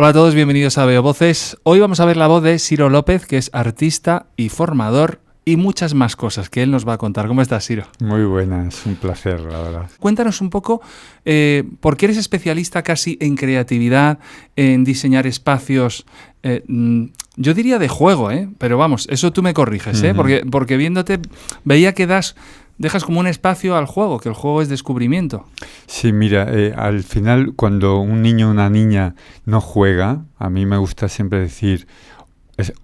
Hola a todos, bienvenidos a Veo Voces. Hoy vamos a ver la voz de Ciro López, que es artista y formador y muchas más cosas que él nos va a contar. ¿Cómo estás, Ciro? Muy buena, es un placer, la verdad. Cuéntanos un poco, porque eres especialista casi en creatividad, en diseñar espacios, yo diría de juego, pero vamos, eso tú me corriges, porque viéndote veía que dejas como un espacio al juego, que el juego es descubrimiento. Sí, mira, al final cuando un niño o una niña no juega, a mí me gusta siempre decir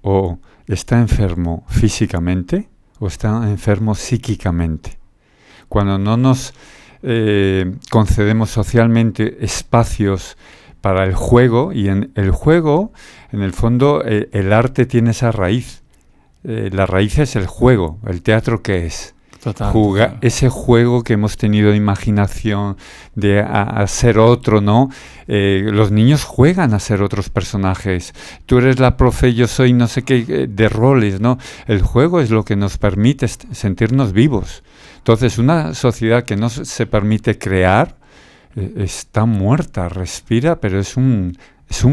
o está enfermo físicamente o está enfermo psíquicamente. Cuando no nos concedemos socialmente espacios para el juego, y en el juego, en el fondo, el arte tiene esa raíz. La raíz es el juego. ¿El teatro qué es? Total. Ese juego que hemos tenido de imaginación, de a ser otro, ¿no? Los niños juegan a ser otros personajes. Tú eres la profe, yo soy no sé qué, de roles, ¿no? El juego es lo que nos permite sentirnos vivos. Entonces, una sociedad que no se permite crear está muerta, respira, pero es un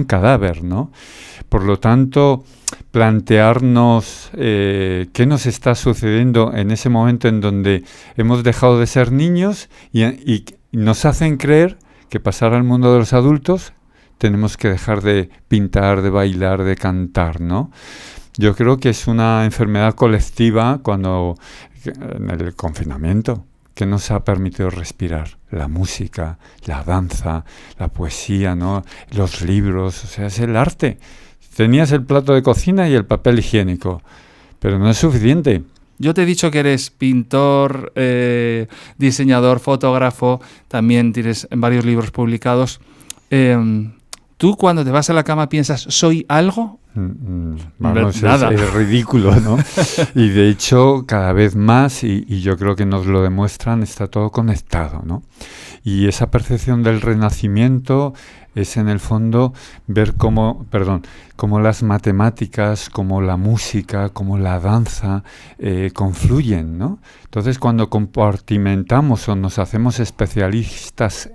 cadáver, ¿no? Por lo tanto, plantearnos qué nos está sucediendo en ese momento en donde hemos dejado de ser niños y nos hacen creer que pasar al mundo de los adultos tenemos que dejar de pintar, de bailar, de cantar, ¿no? Yo creo que es una enfermedad colectiva en el confinamiento que nos ha permitido respirar. La música, la danza, la poesía, ¿no? Los libros, o sea, es el arte. Tenías el plato de cocina y el papel higiénico, pero no es suficiente. Yo te he dicho que eres pintor, diseñador, fotógrafo, también tienes varios libros publicados. ¿Tú cuando te vas a la cama piensas, ¿soy algo? Vamos, nada. Es ridículo, ¿no? Y de hecho, cada vez más, y yo creo que nos lo demuestran, está todo conectado, ¿no? Y esa percepción del renacimiento es en el fondo ver cómo las matemáticas, como la música, como la danza confluyen, ¿no? Entonces, cuando compartimentamos o nos hacemos especialistas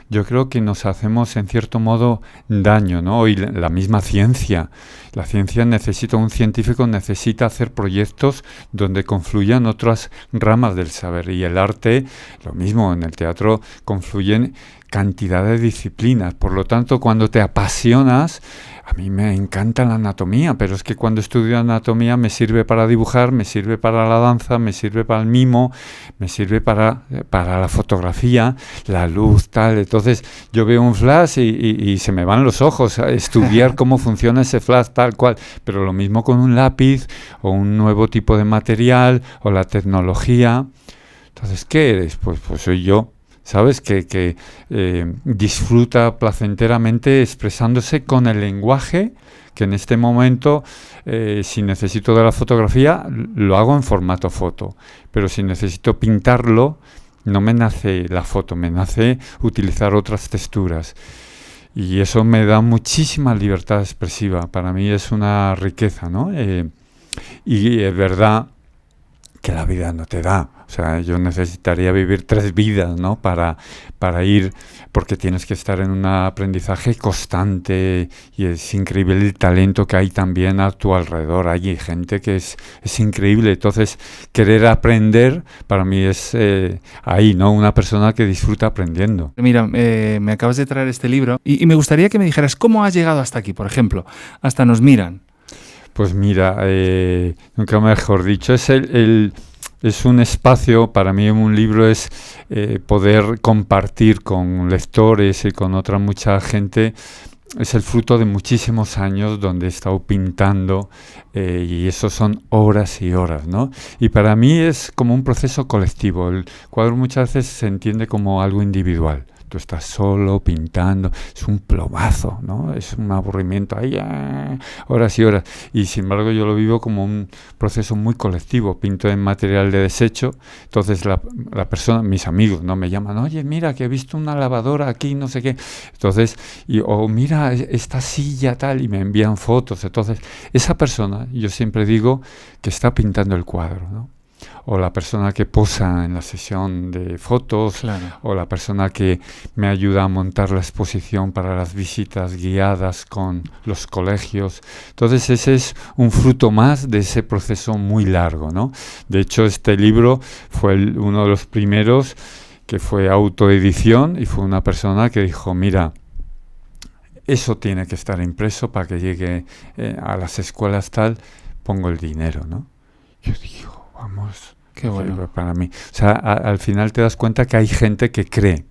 yo creo que nos hacemos en cierto modo daño, ¿no? Y la misma ciencia. La ciencia un científico necesita hacer proyectos donde confluyan otras ramas del saber. Y el arte, lo mismo, en el teatro confluyen cantidad de disciplinas. Por lo tanto, cuando te apasionas, a mí me encanta la anatomía, pero es que cuando estudio anatomía me sirve para dibujar, me sirve para la danza, me sirve para el mimo, me sirve para la fotografía, la luz, tal. Entonces yo veo un flash y se me van los ojos a estudiar cómo funciona ese flash tal cual. Pero lo mismo con un lápiz o un nuevo tipo de material o la tecnología. Entonces, ¿qué eres? Pues soy yo. ¿Sabes? Que disfruta placenteramente expresándose con el lenguaje, que en este momento, si necesito de la fotografía, lo hago en formato foto. Pero si necesito pintarlo, no me nace la foto, me nace utilizar otras texturas. Y eso me da muchísima libertad expresiva. Para mí es una riqueza, ¿no? Y es verdad que la vida no te da. O sea, yo necesitaría vivir 3 vidas, ¿no? Para ir, porque tienes que estar en un aprendizaje constante y es increíble el talento que hay también a tu alrededor. Hay gente que es increíble. Entonces, querer aprender para mí es ahí, ¿no? Una persona que disfruta aprendiendo. Mira, me acabas de traer este libro y me gustaría que me dijeras cómo has llegado hasta aquí, por ejemplo, hasta Nos miran. Pues mira, nunca mejor dicho, es un espacio, para mí un libro es poder compartir con lectores y con otra mucha gente. Es el fruto de muchísimos años donde he estado pintando y eso son horas y horas, ¿no? Y para mí es como un proceso colectivo. El cuadro muchas veces se entiende como algo individual. Tú estás solo pintando, es un plomazo, ¿no? Es un aburrimiento ahí, horas y horas. Y sin embargo yo lo vivo como un proceso muy colectivo. Pinto en material de desecho, entonces la persona, mis amigos, ¿no? Me llaman, oye, mira que he visto una lavadora aquí, no sé qué. Entonces, mira esta silla tal, y me envían fotos. Entonces, esa persona, yo siempre digo que está pintando el cuadro, ¿no? o la persona que posa en la sesión de fotos, Claro. o la persona que me ayuda a montar la exposición para las visitas guiadas con los colegios. Entonces ese es un fruto más de ese proceso muy largo, ¿no? De hecho, este libro fue uno de los primeros que fue autoedición, y fue una persona que dijo, mira, eso tiene que estar impreso para que llegue a las escuelas tal, pongo el dinero, ¿no? Yo digo, vamos, Qué bueno. para mí. O sea, al final te das cuenta que hay gente que cree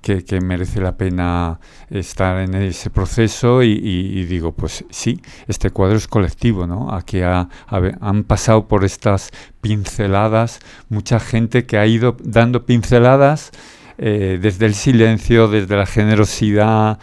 que merece la pena estar en ese proceso y digo, pues sí, este cuadro es colectivo, ¿no? Aquí han pasado por estas pinceladas mucha gente que ha ido dando pinceladas desde el silencio, desde la generosidad,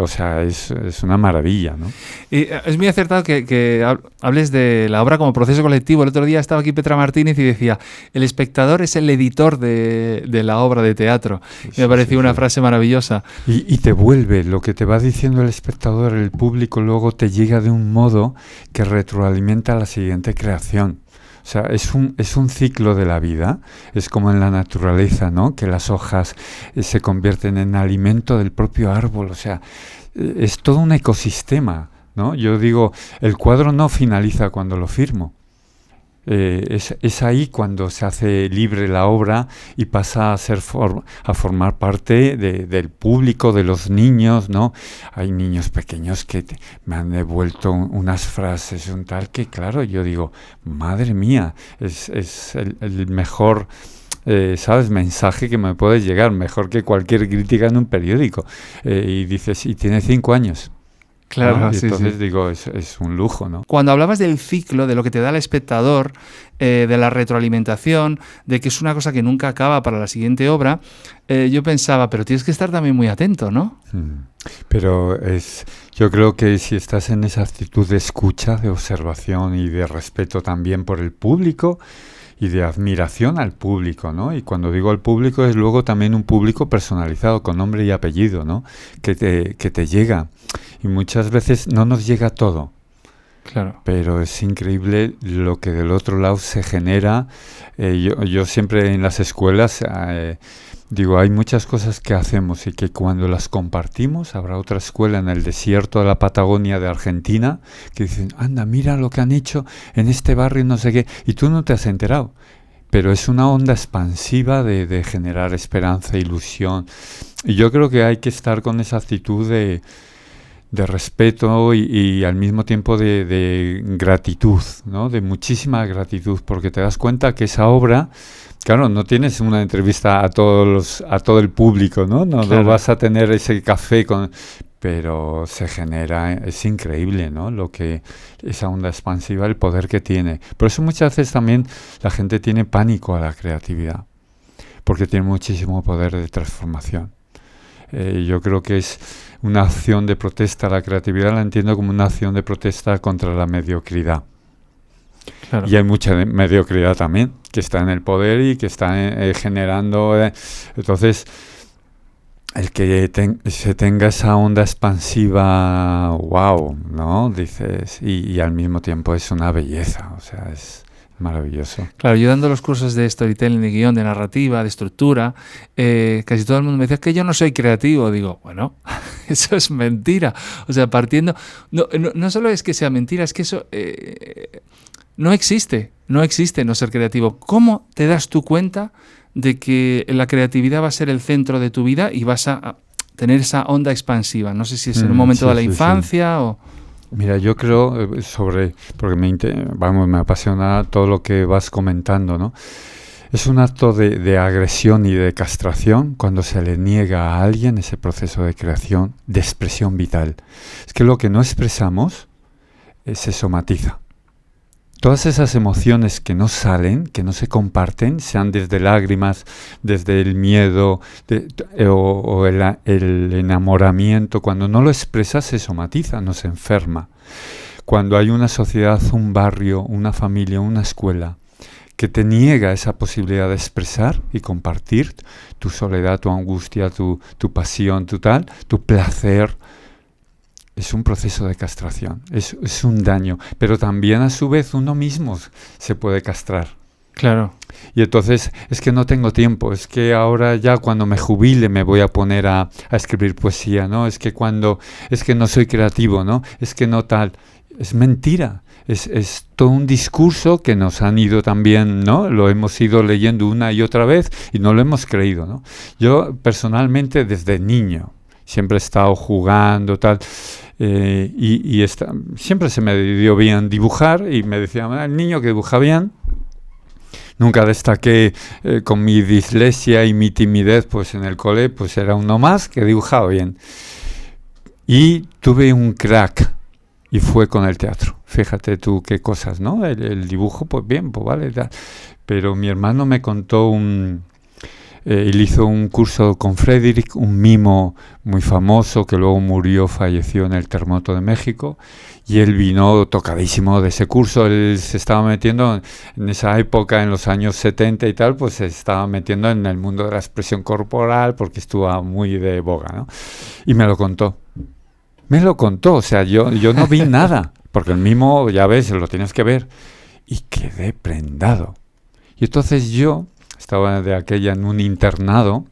o sea, es una maravilla, ¿no? Y es muy acertado que hables de la obra como proceso colectivo. El otro día estaba aquí Petra Martínez y decía, el espectador es el editor de la obra de teatro. Y me pareció una frase maravillosa. Y te vuelve, lo que te va diciendo el espectador, el público, luego te llega de un modo que retroalimenta la siguiente creación. O sea, es un ciclo de la vida, es como en la naturaleza, ¿no? Que las hojas se convierten en alimento del propio árbol, o sea, es todo un ecosistema, ¿no? Yo digo, el cuadro no finaliza cuando lo firmo. Es ahí cuando se hace libre la obra y pasa a formar parte del público, de los niños, ¿no? Hay niños pequeños que me han devuelto unas frases, un tal que, claro, yo digo, madre mía, es el mejor, ¿sabes?, mensaje que me puede llegar, mejor que cualquier crítica en un periódico. Y dices, y tiene 5 años. Claro, ¿no? sí, Entonces sí. digo, es un lujo, ¿no? Cuando hablabas del ciclo, de lo que te da el espectador, de la retroalimentación, de que es una cosa que nunca acaba para la siguiente obra, yo pensaba, pero tienes que estar también muy atento, ¿no? Pero yo creo que si estás en esa actitud de escucha, de observación y de respeto también por el público y de admiración al público, ¿no? Y cuando digo al público es luego también un público personalizado, con nombre y apellido, ¿no? Que te llega. Y muchas veces no nos llega todo. Claro. Pero es increíble lo que del otro lado se genera. Yo siempre en las escuelas digo, hay muchas cosas que hacemos y que cuando las compartimos, habrá otra escuela en el desierto de la Patagonia de Argentina que dicen, anda, mira lo que han hecho en este barrio, no sé qué, y tú no te has enterado. Pero es una onda expansiva de generar esperanza, ilusión. Y yo creo que hay que estar con esa actitud de respeto y al mismo tiempo de gratitud, ¿no? De muchísima gratitud, porque te das cuenta que esa obra, claro, no tienes una entrevista a todo el público, ¿no? No vas a tener ese café pero se genera, es increíble, ¿no? Esa onda expansiva, el poder que tiene. Por eso muchas veces también la gente tiene pánico a la creatividad, porque tiene muchísimo poder de transformación. Yo creo que es una acción de protesta. La creatividad la entiendo como una acción de protesta contra la mediocridad. Claro. Y hay mucha mediocridad también, que está en el poder y que está generando... entonces, el que se tenga esa onda expansiva, wow, ¿no? Dices, y al mismo tiempo es una belleza, o sea, es maravilloso. Claro, yo dando los cursos de storytelling, de guión, de narrativa, de estructura, casi todo el mundo me decía que yo no soy creativo. Digo, bueno, eso es mentira. O sea, partiendo... No solo es que sea mentira, es que eso no existe no ser creativo. ¿Cómo te das tú cuenta de que la creatividad va a ser el centro de tu vida y vas a tener esa onda expansiva? No sé si es en un momento de la infancia o... Mira, yo creo porque me apasiona todo lo que vas comentando, ¿no? Es un acto de agresión y de castración cuando se le niega a alguien ese proceso de creación, de expresión vital. Es que lo que no expresamos se somatiza. Todas esas emociones que no salen, que no se comparten, sean desde lágrimas, desde el miedo o el enamoramiento, cuando no lo expresas se somatiza, no se enferma. Cuando hay una sociedad, un barrio, una familia, una escuela que te niega esa posibilidad de expresar y compartir tu soledad, tu angustia, tu pasión, tu placer, es un proceso de castración, es un daño, pero también a su vez uno mismo se puede castrar, Claro. Y entonces es que no tengo tiempo, es que ahora ya cuando me jubile me voy a poner a escribir poesía, ¿no? Es que no soy creativo, ¿no? Es que no tal. Es mentira. Es todo un discurso que nos han ido también, ¿no? Lo hemos ido leyendo una y otra vez y no lo hemos creído, ¿no? Yo personalmente desde niño siempre he estado jugando, tal, siempre se me dio bien dibujar y me decían, el niño que dibuja bien. Nunca destaqué con mi dislexia y mi timidez, pues en el cole pues era uno más que dibujaba bien. Y tuve un crack y fue con el teatro. Fíjate tú qué cosas, ¿no? El dibujo, pues bien, pues vale. Pero mi hermano me contó él hizo un curso con Frédéric, un mimo muy famoso que luego falleció en el terremoto de México, y él vino tocadísimo de ese curso. Él se estaba metiendo en esa época, en los años 70 y tal, pues se estaba metiendo en el mundo de la expresión corporal porque estuvo muy de boga, ¿no? Y me lo contó. O sea, yo no vi nada, porque el mimo, ya ves, lo tienes que ver, y quedé prendado. Y entonces yo estaba de aquella en un internado,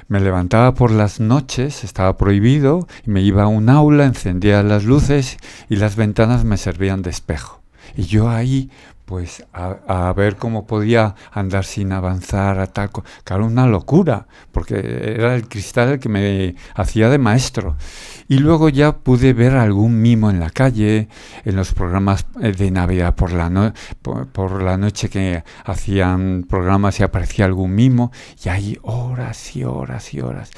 me levantaba por las noches, estaba prohibido, y me iba a un aula, encendía las luces y las ventanas me servían de espejo. Y yo ahí, pues, a ver cómo podía andar sin avanzar, a tal. Claro, una locura, porque era el cristal el que me hacía de maestro. Y luego ya pude ver algún mimo en la calle, en los programas de Navidad por la noche que hacían programas y aparecía algún mimo, y ahí horas y horas y horas.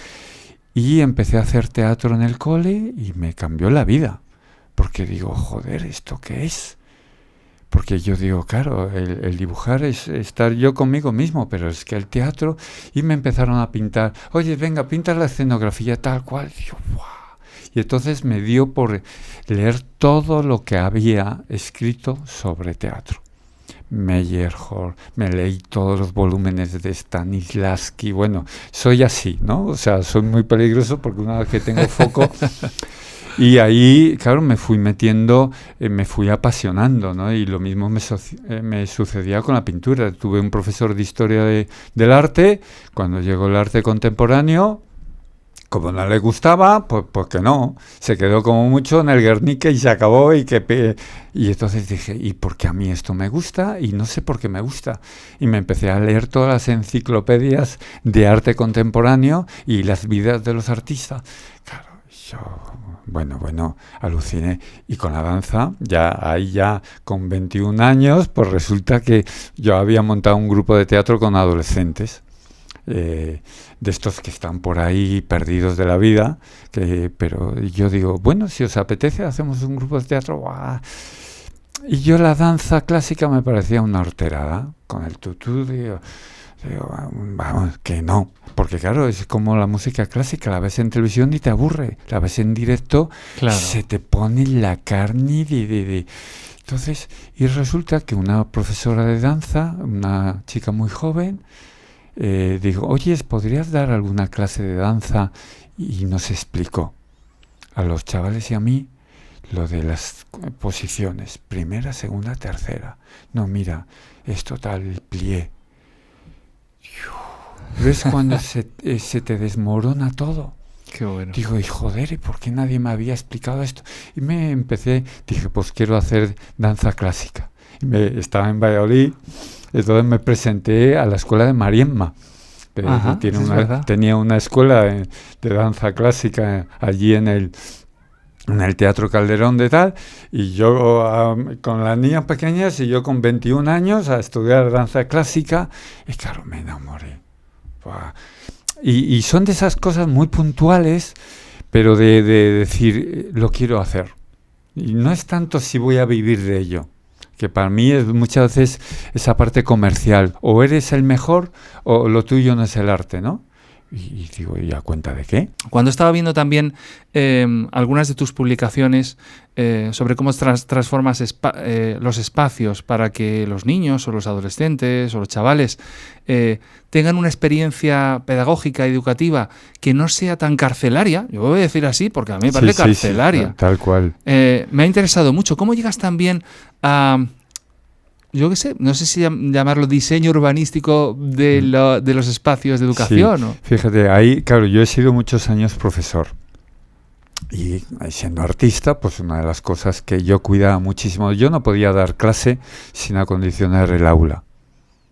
Y empecé a hacer teatro en el cole y me cambió la vida, porque digo, joder, ¿esto qué es? Porque yo digo, claro, el dibujar es estar yo conmigo mismo, pero es que el teatro, y me empezaron a pintar, oye, venga, pinta la escenografía tal cual, y yo, ¡guau! Y entonces me dio por leer todo lo que había escrito sobre teatro. Meyerhold, me leí todos los volúmenes de Stanislavski. Bueno, soy así, ¿no? O sea, soy muy peligroso porque una vez que tengo foco... Y ahí, claro, me fui metiendo, me fui apasionando, ¿no? Y lo mismo me sucedía con la pintura. Tuve un profesor de historia del arte. Cuando llegó el arte contemporáneo, como no le gustaba, pues que no. Se quedó como mucho en el Guernica y se acabó. Y entonces dije, ¿y por qué a mí esto me gusta? Y no sé por qué me gusta. Y me empecé a leer todas las enciclopedias de arte contemporáneo y las vidas de los artistas. Claro, yo... Bueno, aluciné. Y con la danza, ya con 21 años, pues resulta que yo había montado un grupo de teatro con adolescentes, de estos que están por ahí perdidos de la vida, pero yo digo, bueno, si os apetece, hacemos un grupo de teatro. ¡Buah! Y yo la danza clásica me parecía una horterada, con el tutú, digo, vamos, que no, porque claro, es como la música clásica, la ves en televisión y te aburre, la ves en directo, claro, se te pone la carne Entonces, y resulta que una profesora de danza, una chica muy joven, dijo, oye, ¿podrías dar alguna clase de danza? Y nos explicó a los chavales y a mí lo de las posiciones, primera, segunda, tercera. No, mira, esto tal, el plié. ¿Ves cuando se te desmorona todo? Qué bueno. Digo, y joder, ¿y por qué nadie me había explicado esto? Y dije, pues quiero hacer danza clásica. Estaba en Valladolid, entonces me presenté a la escuela de Mariemma. Ajá, tenía una escuela de danza clásica allí en el Teatro Calderón de tal, y yo con las niñas pequeñas y yo con 21 años a estudiar danza clásica, y claro, me enamoré. Y son de esas cosas muy puntuales, pero de decir, lo quiero hacer. Y no es tanto si voy a vivir de ello, que para mí es muchas veces esa parte comercial, o eres el mejor o lo tuyo no es el arte, ¿no? Y digo, ¿y a cuenta de qué? Cuando estaba viendo también algunas de tus publicaciones sobre cómo transformas los espacios para que los niños o los adolescentes o los chavales tengan una experiencia pedagógica, educativa, que no sea tan carcelaria, yo voy a decir así porque a mí me parece carcelaria. Sí, tal cual. Me ha interesado mucho. ¿Cómo llegas también a yo qué sé, no sé si llamarlo diseño urbanístico de los espacios de educación. Sí, ¿o? fíjate, ahí, claro, yo he sido muchos años profesor. Y siendo artista, pues una de las cosas que yo cuidaba muchísimo, yo no podía dar clase sin acondicionar el aula.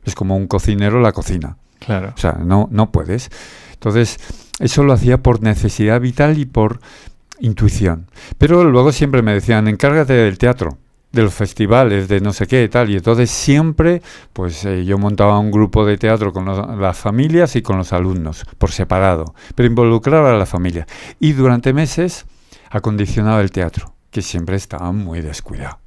Es como un cocinero la cocina. Claro. O sea, no puedes. Entonces, eso lo hacía por necesidad vital y por intuición. Pero luego siempre me decían, encárgate del teatro, de los festivales, de no sé qué y tal. Y entonces siempre, pues yo montaba un grupo de teatro con las familias y con los alumnos, por separado, pero involucraba a la familia. Y durante meses acondicionaba el teatro, que siempre estaba muy descuidado.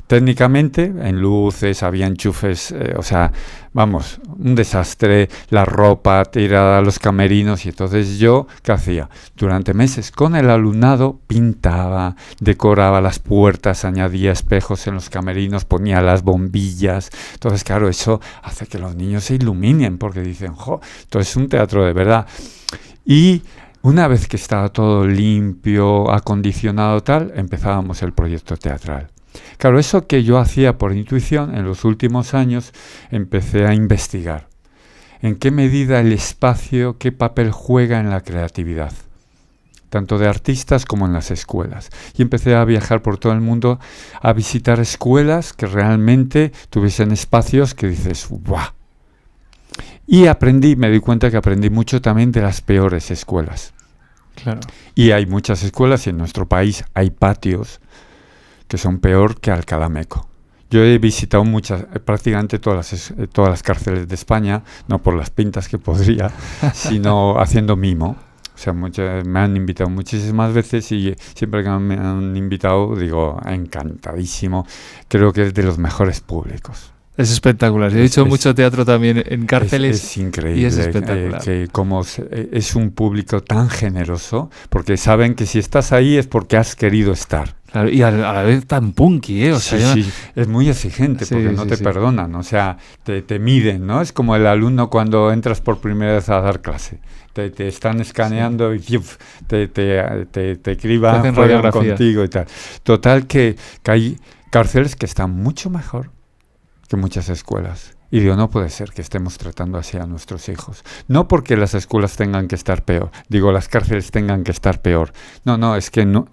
Técnicamente, en luces, había enchufes, o sea, vamos, un desastre, la ropa tirada a los camerinos. Y entonces yo, ¿qué hacía? Durante meses con el alumnado pintaba, decoraba las puertas, añadía espejos en los camerinos, ponía las bombillas. Entonces, claro, eso hace que los niños se iluminen porque dicen, ¡jo! Esto es un teatro de verdad. Y una vez que estaba todo limpio, acondicionado, tal, empezábamos el proyecto teatral. Claro, eso que yo hacía por intuición, en los últimos años empecé a investigar. ¿En qué medida el espacio, qué papel juega en la creatividad? Tanto de artistas como en las escuelas. Y empecé a viajar por todo el mundo a visitar escuelas que realmente tuviesen espacios que dices, ¡guau! Y me di cuenta que aprendí mucho también de las peores escuelas. Claro. Y hay muchas escuelas y en nuestro país hay patios que son peor que Alcalá Meco. Yo he visitado prácticamente todas las cárceles de España, no por las pintas que podría, sino haciendo mimo. O sea, me han invitado muchísimas veces y siempre que me han invitado digo, encantadísimo. Creo que es de los mejores públicos. Es espectacular. He hecho mucho teatro también en cárceles. Es increíble. Y es espectacular. Que como es un público tan generoso, porque saben que si estás ahí es porque has querido estar. Claro, y a la vez tan punky, ¿eh? O sea, sí, es muy exigente porque no te perdonan, o sea, te miden, ¿no? Es como el alumno cuando entras por primera vez a dar clase. Te están escaneando y te criban, juegan contigo y tal. Total que hay cárceles que están mucho mejor que muchas escuelas. Y digo, no puede ser que estemos tratando así a nuestros hijos. No porque las escuelas tengan que estar peor. Digo, las cárceles tengan que estar peor. No, es que no.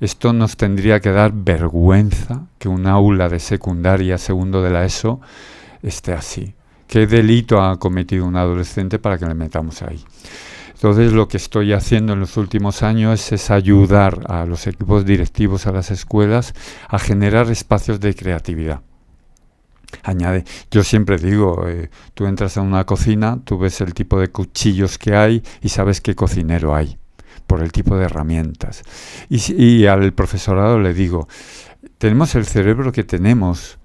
Esto nos tendría que dar vergüenza que un aula de secundaria, segundo de la ESO, esté así. ¿Qué delito ha cometido un adolescente para que le metamos ahí? Entonces, lo que estoy haciendo en los últimos años es ayudar a los equipos directivos, a las escuelas, a generar espacios de creatividad. Yo siempre digo, tú entras a una cocina, tú ves el tipo de cuchillos que hay y sabes qué cocinero hay, por el tipo de herramientas. Y al profesorado le digo, tenemos el cerebro que tenemos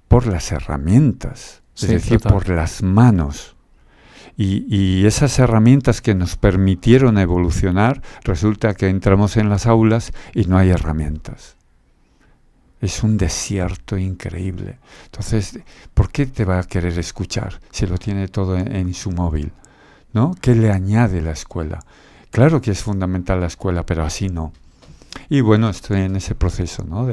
por las herramientas, es decir, total, por las manos. Y esas herramientas que nos permitieron evolucionar, resulta que entramos en las aulas y no hay herramientas. Es un desierto increíble. Entonces, ¿por qué te va a querer escuchar si lo tiene todo en su móvil? ¿No? ¿Qué le añade la escuela? Claro que es fundamental la escuela, pero así no. Y bueno, estoy en ese proceso, ¿no?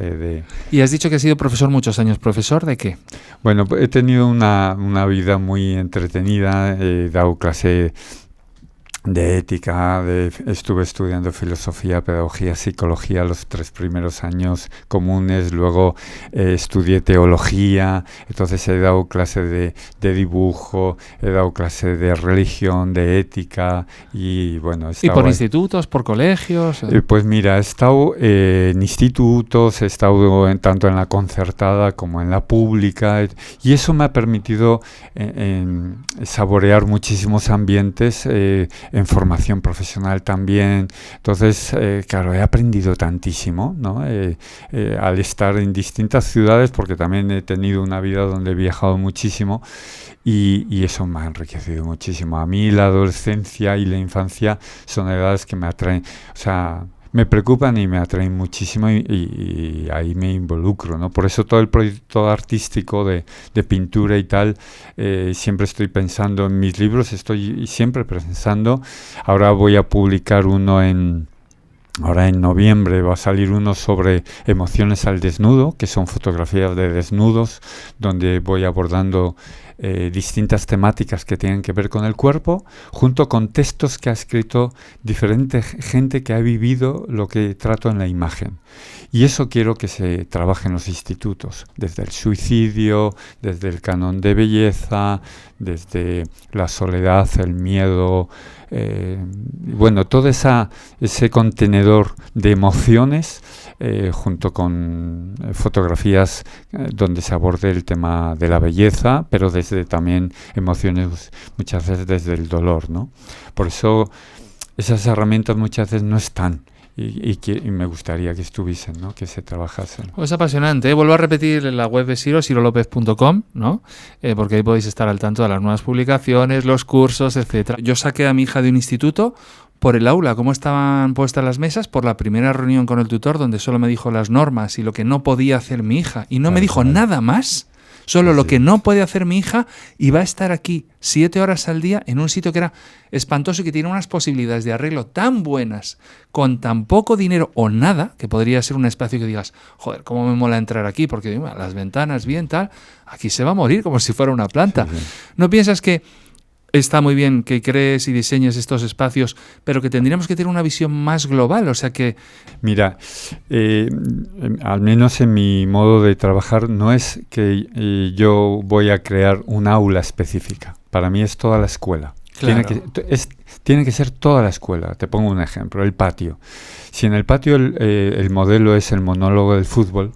Y has dicho que has sido profesor muchos años. ¿Profesor de qué? Bueno, he tenido una vida muy entretenida. He dado clase de ética, estuve estudiando filosofía, pedagogía, psicología los 3 primeros años comunes, luego estudié teología, entonces he dado clase de dibujo, he dado clase de religión, de ética y bueno... ¿Y por institutos, por colegios? Pues mira, he estado en institutos, he estado tanto en la concertada como en la pública y eso me ha permitido saborear muchísimos ambientes en formación profesional también. Entonces, claro, he aprendido tantísimo, ¿no? Al estar en distintas ciudades, porque también he tenido una vida donde he viajado muchísimo y eso me ha enriquecido muchísimo. A mí la adolescencia y la infancia son edades que me atraen, o sea, me preocupan y me atraen muchísimo y ahí me involucro, ¿no? Por eso todo el proyecto artístico de pintura y tal, siempre estoy pensando en mis libros, estoy siempre pensando. Ahora voy a publicar uno en Ahora en noviembre va a salir uno sobre emociones al desnudo, que son fotografías de desnudos, donde voy abordando distintas temáticas que tienen que ver con el cuerpo, junto con textos que ha escrito diferente gente que ha vivido lo que trato en la imagen. Y eso quiero que se trabaje en los institutos, desde el suicidio, desde el canon de belleza, desde la soledad, el miedo, bueno, todo ese contenedor de emociones, junto con fotografías donde se aborde el tema de la belleza, pero desde también emociones, muchas veces desde el dolor, ¿no? Por eso esas herramientas muchas veces no están. Y me gustaría que estuviesen, ¿no? Que se trabajasen. Es apasionante, ¿eh? Vuelvo a repetir la web de Siro, sirolopez.com, ¿no? Porque ahí podéis estar al tanto de las nuevas publicaciones, los cursos, etcétera. Yo saqué a mi hija de un instituto por el aula, cómo estaban puestas las mesas, por la primera reunión con el tutor, donde solo me dijo las normas y lo que no podía hacer mi hija. Y no me dijo nada más. Solo lo que no puede hacer mi hija, y va a estar aquí 7 horas al día en un sitio que era espantoso y que tiene unas posibilidades de arreglo tan buenas, con tan poco dinero o nada, que podría ser un espacio que digas, joder, cómo me mola entrar aquí, porque bueno, las ventanas bien, tal, aquí se va a morir como si fuera una planta. Sí. ¿No piensas que está muy bien que crees y diseñes estos espacios, pero que tendríamos que tener una visión más global? O sea que... Mira, al menos en mi modo de trabajar, no es que yo voy a crear un aula específica. Para mí es toda la escuela. Claro. Tiene que ser toda la escuela. Te pongo un ejemplo, el patio. Si en el patio el modelo es el monólogo del fútbol,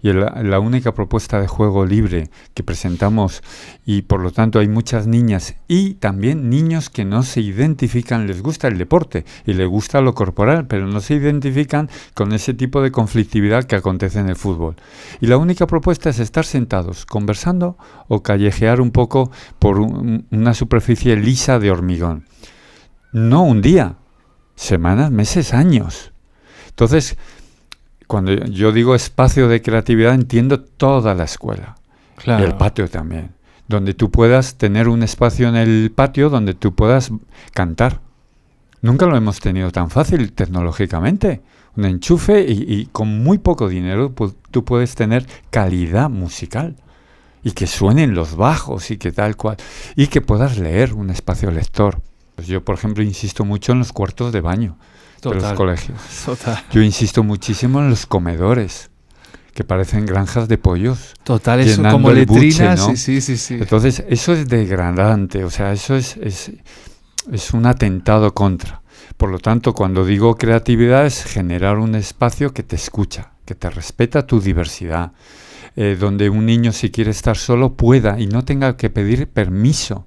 y la única propuesta de juego libre que presentamos, y por lo tanto hay muchas niñas y también niños que no se identifican, les gusta el deporte y les gusta lo corporal, pero no se identifican con ese tipo de conflictividad que acontece en el fútbol. Y la única propuesta es estar sentados, conversando o callejear un poco por una superficie lisa de hormigón. No un día, semanas, meses, años. Entonces, cuando yo digo espacio de creatividad, entiendo toda la escuela. Claro. Y el patio también. Donde tú puedas tener un espacio en el patio donde tú puedas cantar. Nunca lo hemos tenido tan fácil tecnológicamente. Un enchufe y con muy poco dinero tú puedes tener calidad musical. Y que suenen los bajos y que tal cual. Y que puedas leer, un espacio lector. Pues yo, por ejemplo, insisto mucho en los cuartos de baño. Total, de los colegios. Total. Yo insisto muchísimo en los comedores, que parecen granjas de pollos. Total, eso como letrinas. Buche, ¿no? Sí. Entonces, eso es degradante, o sea, eso es un atentado contra. Por lo tanto, cuando digo creatividad es generar un espacio que te escucha, que te respeta tu diversidad, donde un niño, si quiere estar solo, pueda y no tenga que pedir permiso,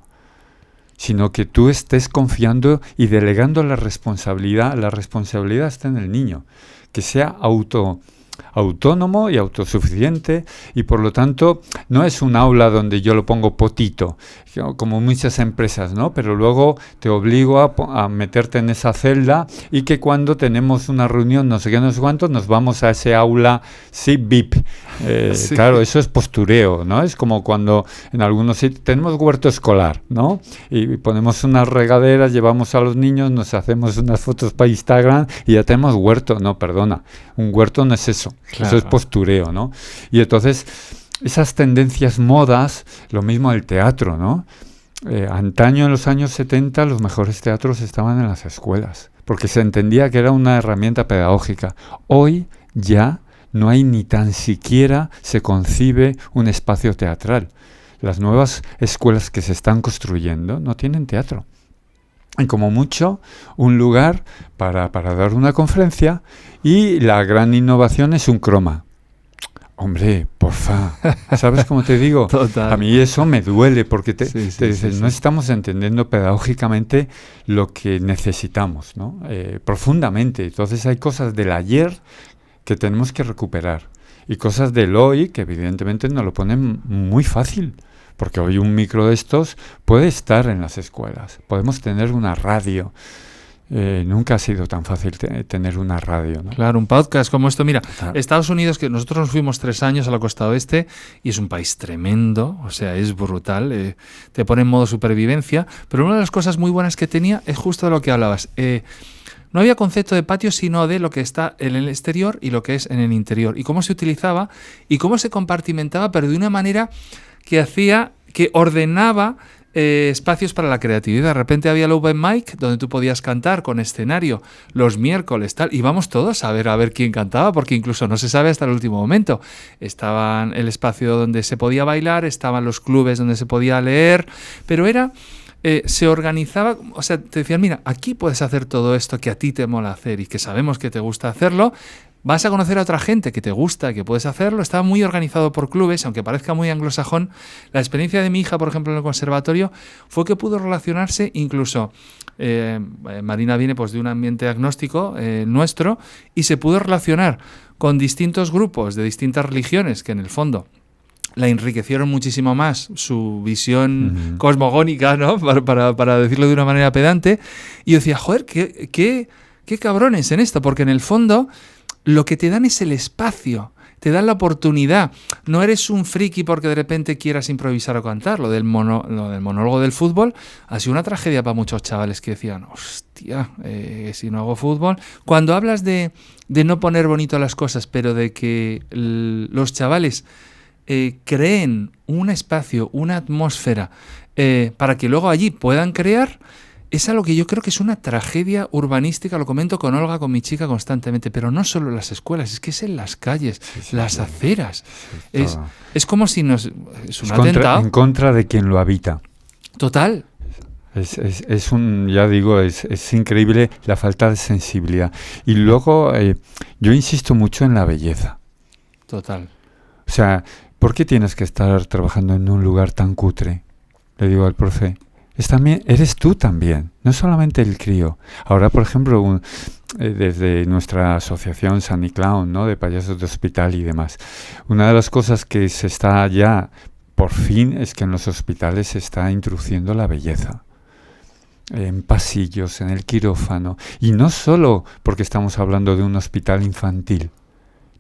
sino que tú estés confiando y delegando la responsabilidad. La responsabilidad está en el niño, que sea autónomo y autosuficiente, y por lo tanto no es un aula donde yo lo pongo potito, como muchas empresas, ¿no? Pero luego te obligo a meterte en esa celda y que cuando tenemos una reunión, no sé qué, no sé cuántos, nos vamos a ese aula, sí, VIP. Sí. Claro, eso es postureo, ¿no? Es como cuando en algunos sitios tenemos huerto escolar, ¿no? Y ponemos unas regaderas, llevamos a los niños, nos hacemos unas fotos para Instagram y ya tenemos huerto. No, perdona, un huerto no es eso. Claro. Eso es postureo, ¿no? Y entonces, esas tendencias modas, lo mismo el teatro, ¿no? Antaño, en los años 70, los mejores teatros estaban en las escuelas, porque se entendía que era una herramienta pedagógica. Hoy ya no hay ni tan siquiera se concibe un espacio teatral. Las nuevas escuelas que se están construyendo no tienen teatro. Y como mucho, un lugar para dar una conferencia, y la gran innovación es un croma. Hombre, porfa, ¿sabes cómo te digo? Total. A mí eso me duele porque te dices, no estamos entendiendo pedagógicamente lo que necesitamos, ¿no? Profundamente. Entonces hay cosas del ayer que tenemos que recuperar y cosas del hoy que evidentemente nos lo ponen muy fácil. Porque hoy un micro de estos puede estar en las escuelas. Podemos tener una radio. Nunca ha sido tan fácil tener una radio, ¿no? Claro, un podcast como esto. Mira, claro. Estados Unidos, que nosotros nos fuimos 3 años a la costa oeste y es un país tremendo, o sea, es brutal. Te pone en modo supervivencia. Pero una de las cosas muy buenas que tenía es justo de lo que hablabas. no había concepto de patio, sino de lo que está en el exterior y lo que es en el interior. Y cómo se utilizaba y cómo se compartimentaba, pero de una manera que ordenaba espacios para la creatividad. De repente había el open mic donde tú podías cantar con escenario los miércoles, tal, y vamos todos a ver quién cantaba, porque incluso no se sabe hasta el último momento. Estaban el espacio donde se podía bailar, estaban los clubes donde se podía leer, pero se organizaba, o sea, te decían, mira, aquí puedes hacer todo esto que a ti te mola hacer y que sabemos que te gusta hacerlo. Vas a conocer a otra gente que te gusta, que puedes hacerlo. Estaba muy organizado por clubes, aunque parezca muy anglosajón. La experiencia de mi hija, por ejemplo, en el conservatorio, fue que pudo relacionarse incluso... Marina viene pues de un ambiente agnóstico nuestro, y se pudo relacionar con distintos grupos de distintas religiones que en el fondo la enriquecieron muchísimo más su visión cosmogónica, ¿no? Para decirlo de una manera pedante. Y yo decía, joder, qué cabrones en esto, porque en el fondo lo que te dan es el espacio, te dan la oportunidad. No eres un friki porque de repente quieras improvisar o cantar. Lo del monólogo del fútbol ha sido una tragedia para muchos chavales que decían, hostia, si no hago fútbol. Cuando hablas de no poner bonito las cosas, pero de que los chavales creen un espacio, una atmósfera, para que luego allí puedan crear, es algo que yo creo que es una tragedia urbanística. Lo comento con Olga, con mi chica, constantemente, pero no solo en las escuelas, es que es en las calles, las aceras. Es como si es un atentado. En contra de quien lo habita. Total. Ya digo, es increíble la falta de sensibilidad. Y luego, yo insisto mucho en la belleza. Total. O sea, ¿por qué tienes que estar trabajando en un lugar tan cutre? Le digo al profe. Eres tú también, no solamente el crío. Ahora, por ejemplo, desde nuestra asociación Sunny Clown, ¿no? De payasos de hospital y demás, una de las cosas que se está ya, por fin, es que en los hospitales se está introduciendo la belleza. En pasillos, en el quirófano. Y no solo porque estamos hablando de un hospital infantil,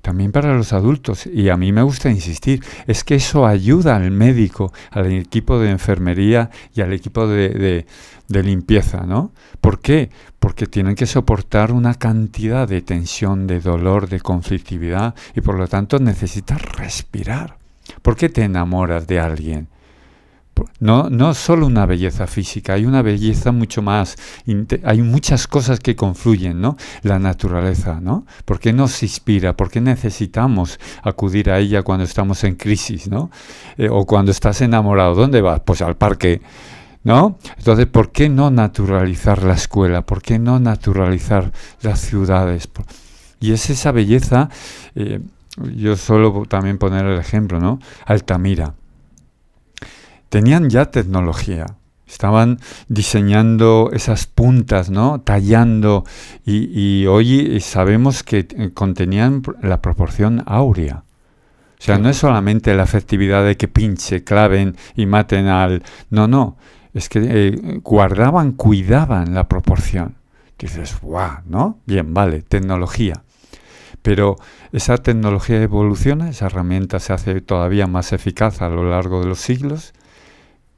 también para los adultos, y a mí me gusta insistir, es que eso ayuda al médico, al equipo de enfermería y al equipo de limpieza, ¿no? ¿Por qué? Porque tienen que soportar una cantidad de tensión, de dolor, de conflictividad, y por lo tanto necesitas respirar. ¿Por qué te enamoras de alguien? No solo una belleza física, hay una belleza mucho más, hay muchas cosas que confluyen, ¿no? La naturaleza, ¿no? ¿Por qué nos inspira? ¿Por qué necesitamos acudir a ella cuando estamos en crisis, ¿no? O cuando estás enamorado, ¿dónde vas? Pues al parque, ¿no? Entonces, ¿por qué no naturalizar la escuela? ¿Por qué no naturalizar las ciudades? Y es esa belleza, yo suelo también poner el ejemplo, ¿no? Altamira. Tenían ya tecnología, estaban diseñando esas puntas, ¿no? Tallando, y hoy sabemos que contenían la proporción áurea. O sea, no es solamente la efectividad de que pinche, claven y maten al... No, es que cuidaban la proporción. Dices, ¡guau! ¿No? Bien, vale, tecnología. Pero esa tecnología evoluciona, esa herramienta se hace todavía más eficaz a lo largo de los siglos,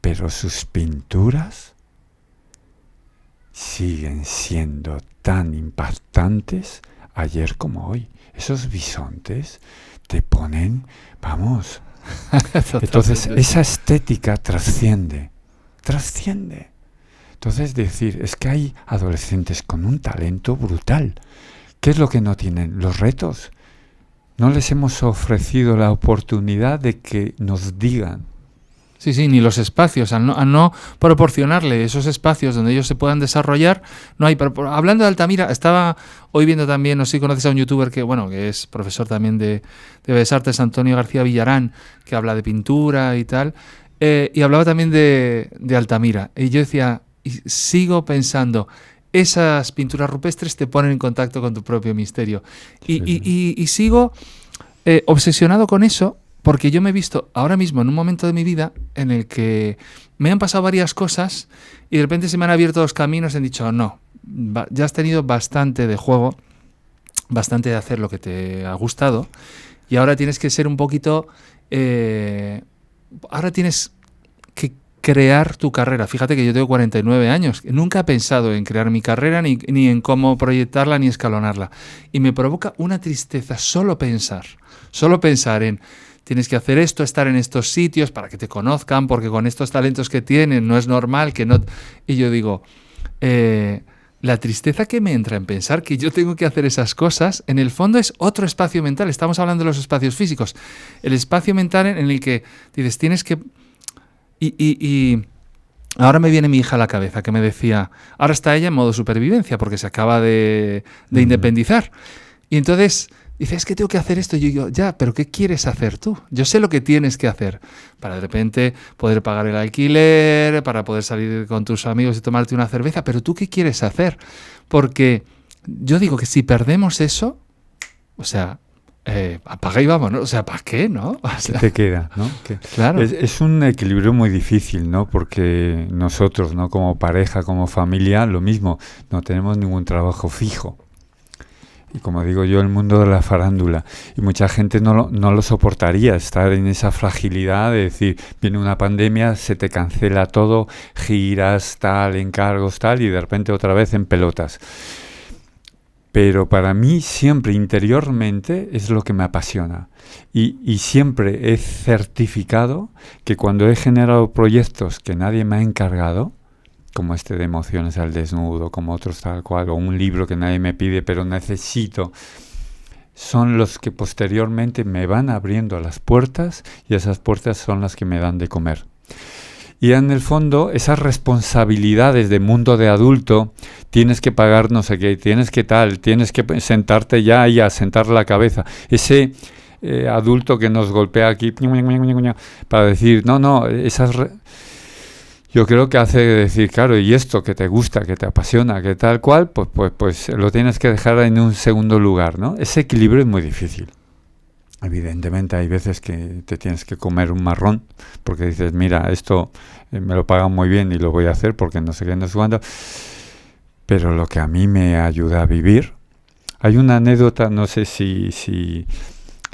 pero sus pinturas siguen siendo tan impactantes ayer como hoy. Esos bisontes te ponen, vamos. Entonces, esa estética trasciende. Entonces, decir, es que hay adolescentes con un talento brutal. ¿Qué es lo que no tienen? Los retos. No les hemos ofrecido la oportunidad de que nos digan. Sí, ni los espacios, al no proporcionarle esos espacios donde ellos se puedan desarrollar, no hay. Pero hablando de Altamira, estaba hoy viendo también, no sé si conoces a un youtuber que es profesor también de Bellas Artes, Antonio García Villarán, que habla de pintura y tal, y hablaba también de Altamira. Y yo decía, y sigo pensando, esas pinturas rupestres te ponen en contacto con tu propio misterio. Y sigo obsesionado con eso, porque yo me he visto ahora mismo en un momento de mi vida en el que me han pasado varias cosas y de repente se me han abierto los caminos y han dicho, no, ya has tenido bastante de juego, bastante de hacer lo que te ha gustado, y ahora tienes que ser un poquito... ahora tienes que crear tu carrera. Fíjate que yo tengo 49 años. Nunca he pensado en crear mi carrera, ni en cómo proyectarla, ni escalonarla. Y me provoca una tristeza solo pensar en tienes que hacer esto, estar en estos sitios para que te conozcan, porque con estos talentos que tienen no es normal que no... Y yo digo, la tristeza que me entra en pensar que yo tengo que hacer esas cosas, en el fondo es otro espacio mental. Estamos hablando de los espacios físicos. El espacio mental en el que dices, tienes que... Y ahora me viene mi hija a la cabeza, que me decía, ahora está ella en modo supervivencia porque se acaba de independizar. Y entonces dice, es que tengo que hacer esto. Y yo digo, ya, pero ¿qué quieres hacer tú? Yo sé lo que tienes que hacer para de repente poder pagar el alquiler, para poder salir con tus amigos y tomarte una cerveza, pero ¿tú qué quieres hacer? Porque yo digo que si perdemos eso, o sea... apaga y vamos, ¿no? O sea, ¿para qué, no? O sea, te queda, ¿no? Claro. Es un equilibrio muy difícil, ¿no? Porque nosotros, ¿no? Como pareja, como familia, lo mismo, no tenemos ningún trabajo fijo. Y como digo yo, el mundo de la farándula. Y mucha gente no lo soportaría, estar en esa fragilidad de decir, viene una pandemia, se te cancela todo, giras, tal, encargos, tal, y de repente otra vez en pelotas. Pero para mí siempre interiormente es lo que me apasiona. Y siempre he certificado que cuando he generado proyectos que nadie me ha encargado, como este de Emociones al Desnudo, como otros tal cual, o un libro que nadie me pide pero necesito, son los que posteriormente me van abriendo las puertas y esas puertas son las que me dan de comer. Y en el fondo, esas responsabilidades de mundo de adulto, tienes que pagar no sé qué, tienes que tal, tienes que sentarte ya y a sentar la cabeza. Ese adulto que nos golpea aquí para decir, no, yo creo que hace decir, claro, y esto que te gusta, que te apasiona, que tal cual, pues lo tienes que dejar en un segundo lugar, ¿no? Ese equilibrio es muy difícil. Evidentemente hay veces que te tienes que comer un marrón porque dices, mira, esto me lo pagan muy bien y lo voy a hacer porque no sé qué, no sé cuándo. Pero lo que a mí me ayuda a vivir, hay una anécdota, no sé si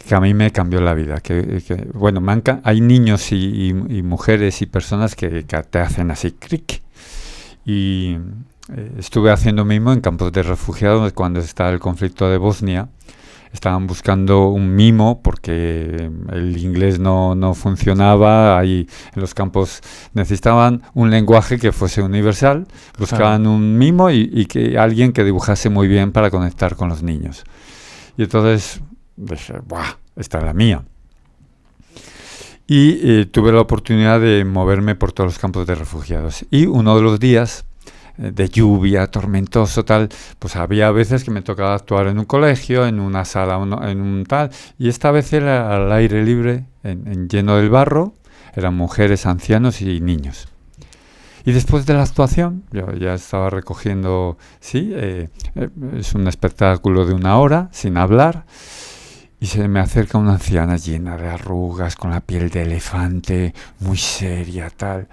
que a mí me cambió la vida. Bueno, hay niños y mujeres y personas que te hacen así, cric. Y estuve haciendo mismo en campos de refugiados cuando está el conflicto de Bosnia. Estaban buscando un mimo porque el inglés no funcionaba. Ahí en los campos necesitaban un lenguaje que fuese universal. Buscaban un mimo y que alguien que dibujase muy bien para conectar con los niños. Y entonces dije, ¡buah! Esta es la mía. Y tuve la oportunidad de moverme por todos los campos de refugiados. Y uno de los días de lluvia, tormentoso, tal, pues había veces que me tocaba actuar en un colegio, en una sala, en un tal, y esta vez era al aire libre, lleno del barro, eran mujeres, ancianos y niños. Y después de la actuación, yo ya estaba recogiendo, es un espectáculo de 1 hora, sin hablar, y se me acerca una anciana llena de arrugas, con la piel de elefante, muy seria, tal.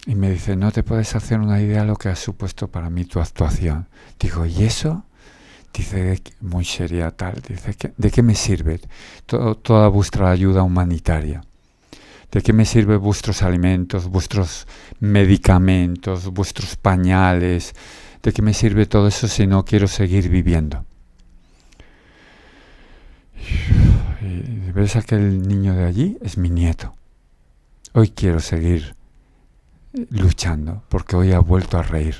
Y me dice, no te puedes hacer una idea de lo que ha supuesto para mí tu actuación. Digo, ¿y eso? Dice, muy seria, tal. Dice, ¿de qué me sirve toda vuestra ayuda humanitaria? ¿De qué me sirven vuestros alimentos, vuestros medicamentos, vuestros pañales? ¿De qué me sirve todo eso si no quiero seguir viviendo? Y ves aquel niño de allí, es mi nieto. Hoy quiero seguir luchando porque hoy ha vuelto a reír.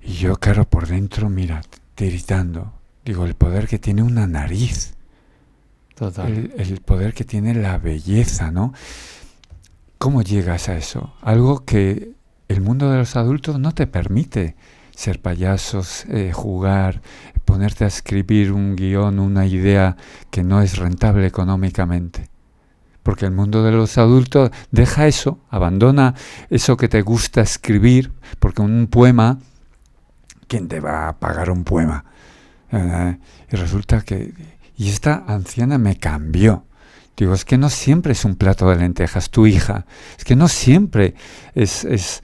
Y yo, claro, por dentro, mira, tiritando. Digo, el poder que tiene una nariz. Total. El poder que tiene la belleza, ¿no? ¿Cómo llegas a eso? Algo que el mundo de los adultos no te permite. Ser payasos, jugar, ponerte a escribir un guión, una idea que no es rentable económicamente. Porque el mundo de los adultos deja eso, abandona eso que te gusta escribir, porque un poema, ¿quién te va a pagar un poema? Y resulta que... Y esta anciana me cambió. Digo, es que no siempre es un plato de lentejas, tu hija. Es que no siempre es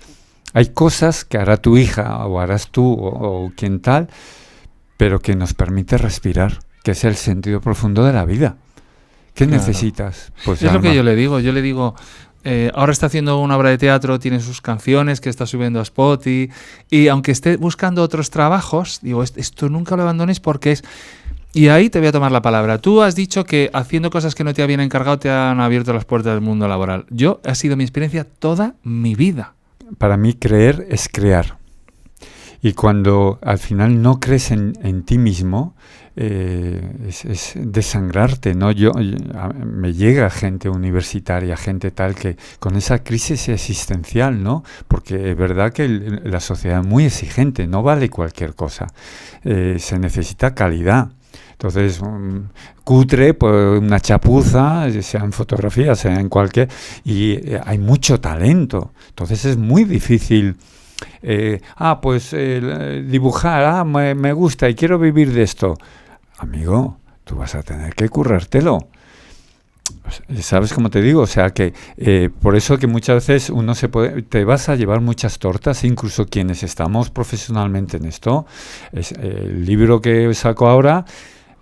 hay cosas que hará tu hija, o harás tú, o quien tal, pero que nos permite respirar, que es el sentido profundo de la vida. ¿Qué necesitas? Pues es alma. Lo que yo le digo. ahora está haciendo una obra de teatro, tiene sus canciones que está subiendo a Spotify, y aunque esté buscando otros trabajos, digo, esto nunca lo abandones porque es... Y ahí te voy a tomar la palabra. Tú has dicho que haciendo cosas que no te habían encargado te han abierto las puertas del mundo laboral. Ha sido mi experiencia toda mi vida. Para mí creer es crear. Y cuando al final no crees en ti mismo, es desangrarte, ¿no? Me llega gente universitaria, gente tal que con esa crisis existencial, ¿no? Porque es verdad que la sociedad es muy exigente, no vale cualquier cosa. Se necesita calidad. Entonces, cutre, pues una chapuza, sea en fotografía, sea en cualquier... Y hay mucho talento. Entonces es muy difícil... dibujar, me gusta y quiero vivir de esto. Amigo, tú vas a tener que currártelo. ¿Sabes cómo te digo? O sea que por eso que muchas veces te vas a llevar muchas tortas, incluso quienes estamos profesionalmente en esto. El libro que saco ahora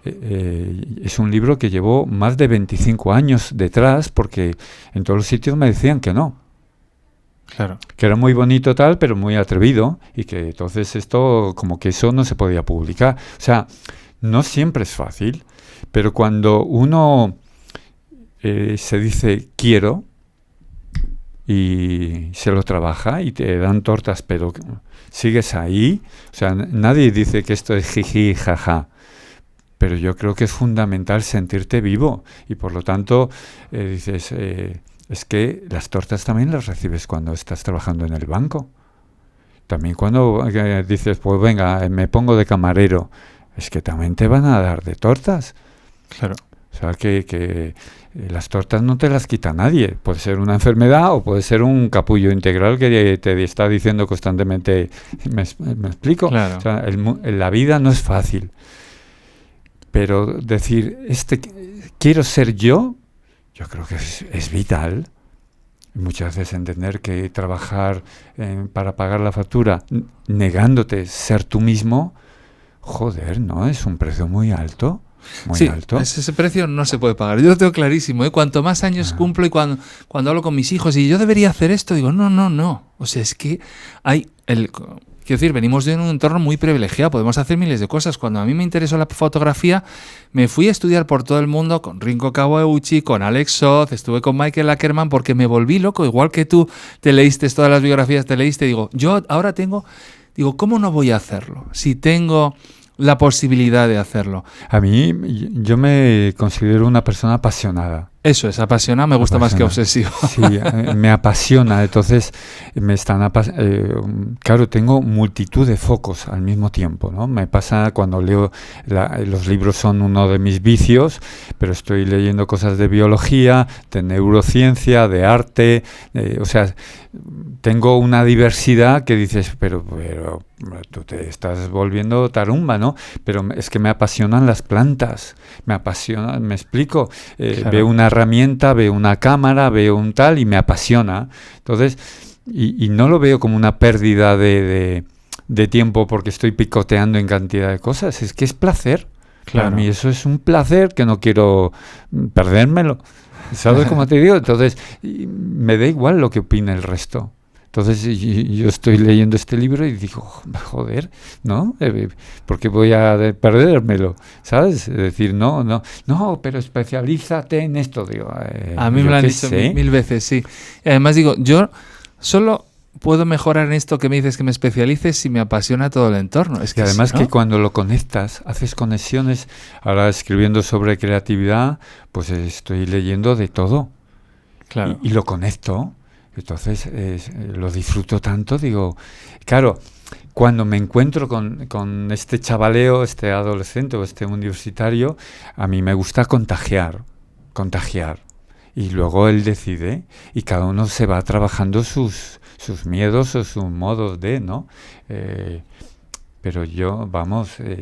es un libro que llevó más de 25 años detrás, porque en todos los sitios me decían que no. Claro. Que era muy bonito tal, pero muy atrevido, y que entonces esto, como que eso no se podía publicar. O sea, no siempre es fácil, pero cuando uno se dice quiero y se lo trabaja y te dan tortas, pero sigues ahí, o sea, nadie dice que esto es jiji, jaja. Pero yo creo que es fundamental sentirte vivo y por lo tanto dices... es que las tortas también las recibes cuando estás trabajando en el banco. También cuando dices, pues venga, me pongo de camarero, es que también te van a dar de tortas. Claro. O sea, que las tortas no te las quita nadie. Puede ser una enfermedad o puede ser un capullo integral que te está diciendo constantemente. ¿Me explico? Claro. O sea, la vida no es fácil. Pero decir, quiero ser yo creo que es vital. Muchas veces entender que trabajar para pagar la factura negándote ser tú mismo, joder, ¿no? Es un precio muy alto. Muy alto. Ese precio no se puede pagar. Yo lo tengo clarísimo, ¿eh? Cuanto más años cumplo y cuando hablo con mis hijos y yo debería hacer esto, digo, no. O sea, es que quiero decir, venimos de un entorno muy privilegiado, podemos hacer miles de cosas. Cuando a mí me interesó la fotografía, me fui a estudiar por todo el mundo con Rinko Kawauchi, con Alex Soth, estuve con Michael Ackerman porque me volví loco, igual que tú te leíste todas las biografías, digo, yo ahora ¿cómo no voy a hacerlo? Si tengo la posibilidad de hacerlo. A mí, yo me considero una persona apasionada. Eso es, apasionado me gusta más que obsesivo. Sí, me apasiona. Entonces, claro, tengo multitud de focos al mismo tiempo, ¿no? Me pasa cuando leo, los libros son uno de mis vicios, pero estoy leyendo cosas de biología, de neurociencia, de arte, o sea, tengo una diversidad que dices, pero tú te estás volviendo tarumba, ¿no? Pero es que me apasionan las plantas, me explico, claro. Veo una herramienta, veo una cámara, veo un tal y me apasiona. Entonces, y no lo veo como una pérdida de tiempo porque estoy picoteando en cantidad de cosas, es que es placer. Claro. Para mí eso es un placer que no quiero perdérmelo. ¿Sabes cómo te digo? Entonces, me da igual lo que opine el resto. Entonces yo estoy leyendo este libro y digo, joder, ¿no? ¿Por qué voy a perdérmelo? ¿Sabes? Es decir, no, pero especialízate en esto. Digo, a mí me lo han dicho mil veces, sí. Y además digo, yo solo puedo mejorar en esto que me dices que me especialice si me apasiona todo el entorno. Es que además si no... que cuando lo conectas, haces conexiones. Ahora escribiendo sobre creatividad, pues estoy leyendo de todo. Claro. Y lo conecto. Entonces lo disfruto tanto, digo, claro, cuando me encuentro con este chavaleo, este adolescente o este universitario, a mí me gusta contagiar, y luego él decide y cada uno se va trabajando sus miedos o sus modos de, ¿no? Pero yo,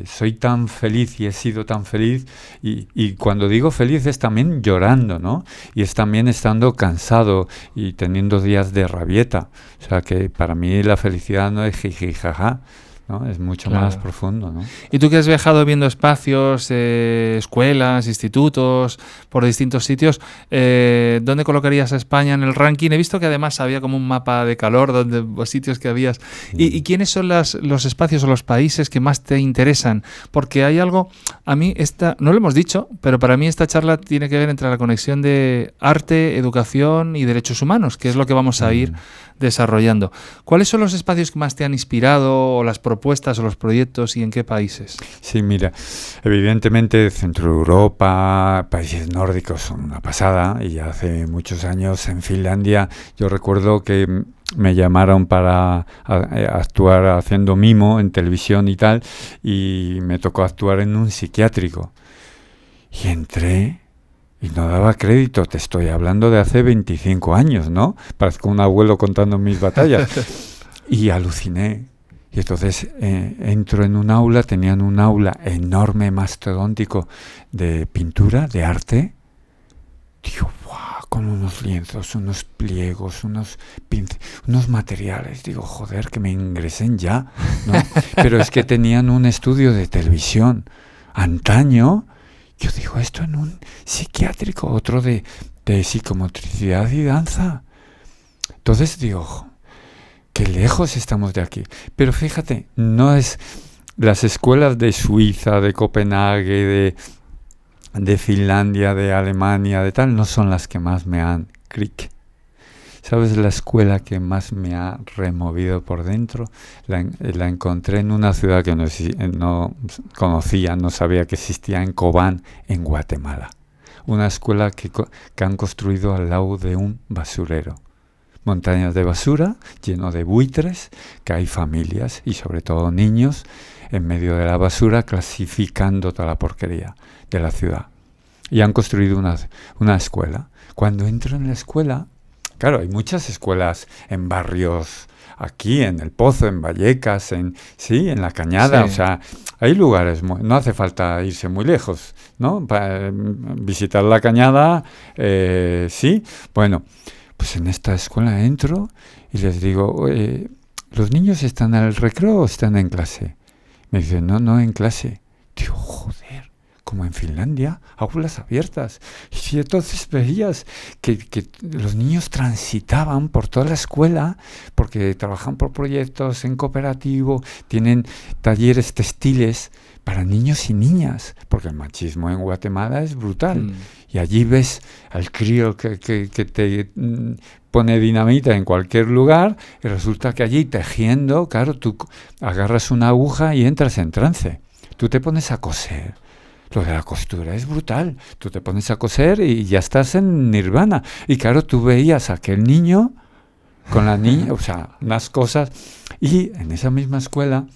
soy tan feliz y he sido tan feliz y cuando digo feliz es también llorando, ¿no? Y es también estando cansado y teniendo días de rabieta. O sea que para mí la felicidad no es jiji, jaja. ¿no? Es mucho Claro. más profundo, ¿no? Y tú que has viajado viendo espacios, escuelas, institutos, por distintos sitios, ¿dónde colocarías a España en el ranking? He visto que además había como un mapa de calor donde los sitios que habías. ¿Y quiénes son los espacios o los países que más te interesan? Porque hay algo, a mí no lo hemos dicho, pero para mí esta charla tiene que ver entre la conexión de arte, educación y derechos humanos, que es lo que vamos a ir desarrollando. ¿Cuáles son los espacios que más te han inspirado, o las propuestas o los proyectos, y en qué países? Sí, mira, evidentemente Centro Europa, países nórdicos son una pasada, y hace muchos años en Finlandia yo recuerdo que me llamaron para actuar haciendo mimo en televisión y tal, y me tocó actuar en un psiquiátrico. Y entré y no daba crédito, te estoy hablando de hace 25 años, ¿no? Parezco un abuelo contando mis batallas. Y aluciné. Y entonces entro en un aula, tenían un aula enorme, mastodóntico, de pintura, de arte. Digo, ¡guau! Con unos lienzos, unos pliegos, unos materiales. Digo, joder, que me ingresen ya, ¿no? Pero es que tenían un estudio de televisión antaño. Yo digo, esto en un psiquiátrico, otro de psicomotricidad y danza. Entonces digo, qué lejos estamos de aquí. Pero fíjate, no es las escuelas de Suiza, de Copenhague, de Finlandia, de Alemania, de tal, no son las que más me han clic. ¿Sabes la escuela que más me ha removido por dentro? La encontré en una ciudad que no conocía, no sabía que existía, en Cobán, en Guatemala. Una escuela que han construido al lado de un basurero. Montañas de basura, lleno de buitres, que hay familias y sobre todo niños en medio de la basura clasificando toda la porquería de la ciudad. Y han construido una escuela. Cuando entro en la escuela, claro, hay muchas escuelas en barrios, aquí en El Pozo, en Vallecas, en La Cañada, sí. O sea, hay lugares, no hace falta irse muy lejos, ¿no? Para visitar La Cañada, sí. Bueno, pues en esta escuela entro y les digo, ¿los niños están al recreo o están en clase? Me dicen, no, en clase. Digo, joder, como en Finlandia, aulas abiertas. Y entonces veías que los niños transitaban por toda la escuela porque trabajan por proyectos en cooperativo, tienen talleres textiles para niños y niñas, porque el machismo en Guatemala es brutal. Y allí ves al crío que te pone dinamita en cualquier lugar, y resulta que allí tejiendo, claro, tú agarras una aguja y entras en trance. Tú te pones a coser. Lo de la costura es brutal. Tú te pones a coser y ya estás en nirvana. Y claro, tú veías a aquel niño con la niña, o sea, unas cosas. Y en esa misma escuela,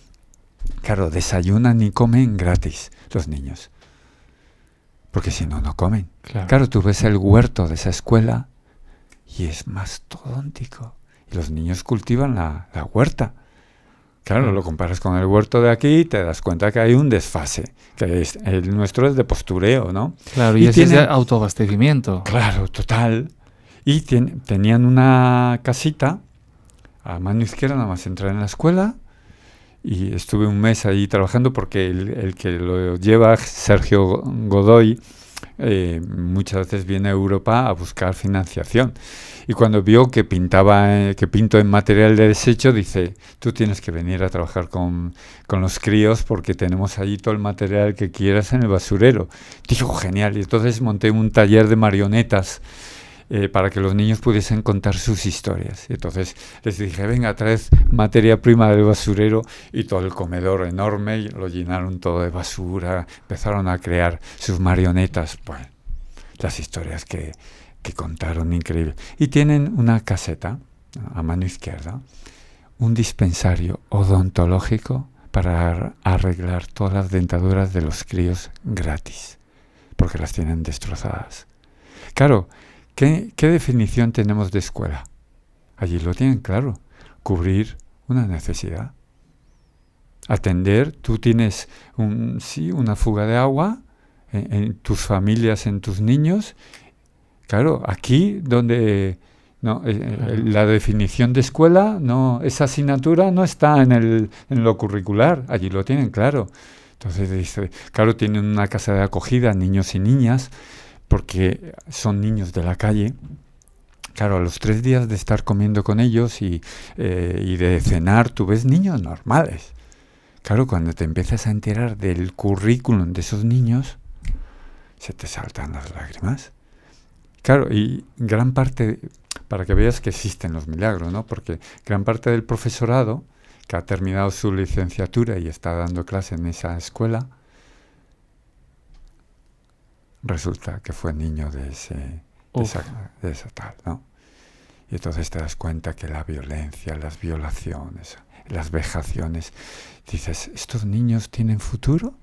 claro, desayunan y comen gratis los niños. Porque si no, no comen. Claro, tú ves el huerto de esa escuela y es mastodóntico. Y los niños cultivan la huerta. Claro, lo comparas con el huerto de aquí y te das cuenta que hay un desfase. Que el nuestro es de postureo, ¿no? Claro, y ese es de autoabastecimiento. Claro, total. Y tenían una casita a mano izquierda, nada más entrar en la escuela. Y estuve un mes ahí trabajando porque el que lo lleva, Sergio Godoy, muchas veces viene a Europa a buscar financiación. Y cuando vio que pinto en material de desecho, dice, tú tienes que venir a trabajar con los críos porque tenemos allí todo el material que quieras en el basurero. Dijo, genial. Y entonces monté un taller de marionetas para que los niños pudiesen contar sus historias. Y entonces les dije, venga, traed materia prima del basurero, y todo el comedor enorme, y lo llenaron todo de basura, empezaron a crear sus marionetas. Bueno, las historias que contaron, increíble. Y tienen una caseta a mano izquierda, un dispensario odontológico para arreglar todas las dentaduras de los críos gratis, porque las tienen destrozadas. Claro, ¿qué definición tenemos de escuela? Allí lo tienen claro, cubrir una necesidad. Atender, tú tienes una fuga de agua en tus familias, en tus niños. Claro, aquí donde No, la definición de escuela, no, esa asignatura no está en lo curricular, allí lo tienen claro. Entonces dice, claro, tienen una casa de acogida, niños y niñas, porque son niños de la calle. Claro, a los 3 días de estar comiendo con ellos y de cenar, tú ves niños normales. Claro, cuando te empiezas a enterar del currículum de esos niños, se te saltan las lágrimas. Claro, y gran parte, para que veas que existen los milagros, ¿no? Porque gran parte del profesorado que ha terminado su licenciatura y está dando clase en esa escuela, resulta que fue niño de esa tal, ¿no? Y entonces te das cuenta que la violencia, las violaciones, las vejaciones, dices, ¿estos niños tienen futuro?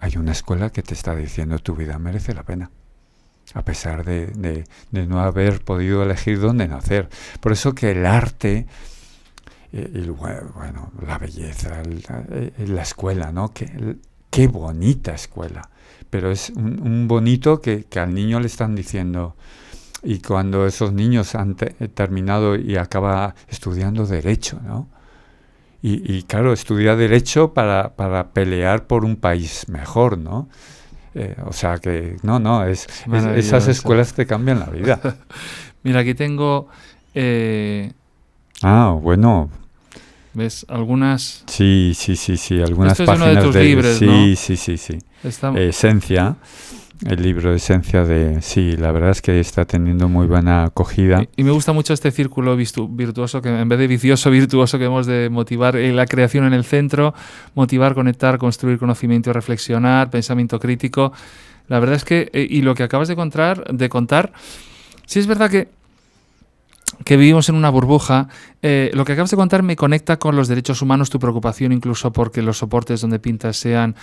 Hay una escuela que te está diciendo tu vida merece la pena, a pesar de no haber podido elegir dónde nacer. Por eso que el arte, bueno, la belleza, la escuela, ¿no? Qué bonita escuela. Pero es un bonito que al niño le están diciendo, y cuando esos niños han terminado y acaba estudiando Derecho, ¿no? Y claro, estudia Derecho para pelear por un país mejor, ¿no? O sea que, esas escuelas te cambian la vida. Mira, aquí tengo... bueno. ¿Ves? Algunas... Sí, algunas Esto es páginas uno de tus libros, sí, ¿no? Sí. Está... Esencia, el libro Esencia sí, la verdad es que está teniendo muy buena acogida. Y me gusta mucho este círculo virtuoso, que en vez de vicioso, virtuoso, que hemos de motivar la creación en el centro, motivar, conectar, construir conocimiento, reflexionar, pensamiento crítico. La verdad es que, y lo que acabas de contar, sí es verdad que vivimos en una burbuja. Lo que acabas de contar me conecta con los derechos humanos, tu preocupación incluso porque los soportes donde pintas sean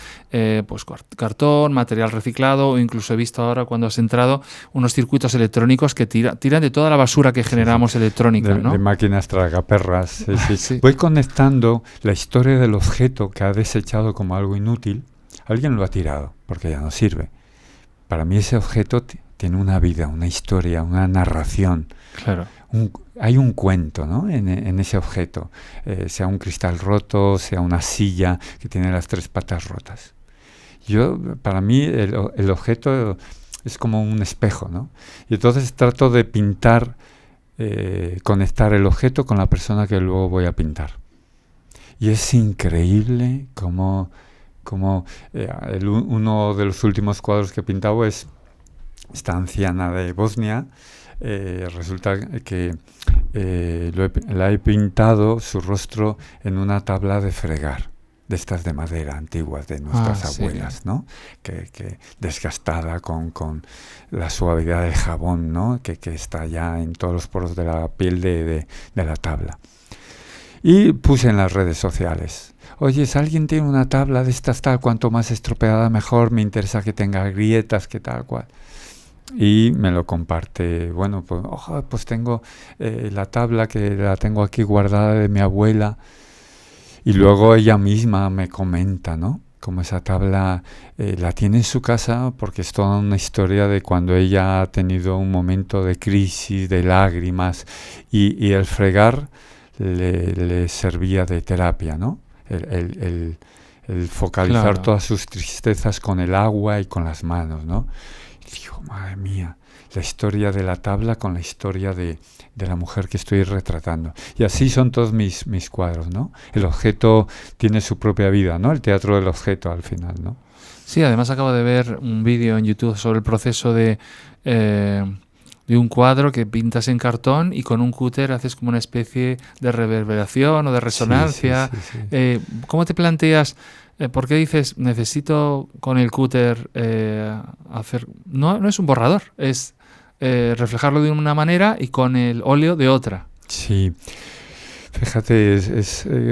pues cartón, material reciclado, o incluso he visto ahora cuando has entrado unos circuitos electrónicos que tiran de toda la basura que generamos electrónica, ¿no? De máquinas tragaperras. Sí. Sí. Voy conectando la historia del objeto que ha desechado como algo inútil. Alguien lo ha tirado porque ya no sirve. Para mí ese objeto tiene una vida, una historia, una narración. Claro. Hay un cuento, ¿no? en ese objeto, sea un cristal roto, sea una silla que tiene las 3 patas rotas. Para mí el objeto es como un espejo, ¿no? Y entonces trato de pintar, conectar el objeto con la persona que luego voy a pintar. Y es increíble como uno de los últimos cuadros que he pintado es esta anciana de Bosnia. Resulta que la he pintado su rostro en una tabla de fregar, de estas de madera antiguas de nuestras abuelas, sí. ¿No? Que desgastada con la suavidad del jabón, ¿no? Que está ya en todos los poros de la piel de la tabla. Y puse en las redes sociales, oye, si alguien tiene una tabla de estas tal, cuanto más estropeada mejor, me interesa que tenga grietas, que tal cual. Y me lo comparte, bueno, pues tengo la tabla que la tengo aquí guardada de mi abuela, y luego ella misma me comenta, ¿no? Como esa tabla la tiene en su casa porque es toda una historia de cuando ella ha tenido un momento de crisis, de lágrimas, y el fregar le servía de terapia, ¿no? El focalizar claro. Todas sus tristezas con el agua y con las manos, ¿no? Y digo, madre mía, la historia de la tabla con la historia de la mujer que estoy retratando. Y así son todos mis cuadros, ¿no? El objeto tiene su propia vida, ¿no? El teatro del objeto al final, ¿no? Sí, además acabo de ver un vídeo en YouTube sobre el proceso de un cuadro que pintas en cartón y con un cúter haces como una especie de reverberación o de resonancia. Sí. ¿Cómo te planteas? ¿Por qué dices, necesito con el cúter hacer...? No es un borrador, es reflejarlo de una manera y con el óleo de otra. Sí. Fíjate,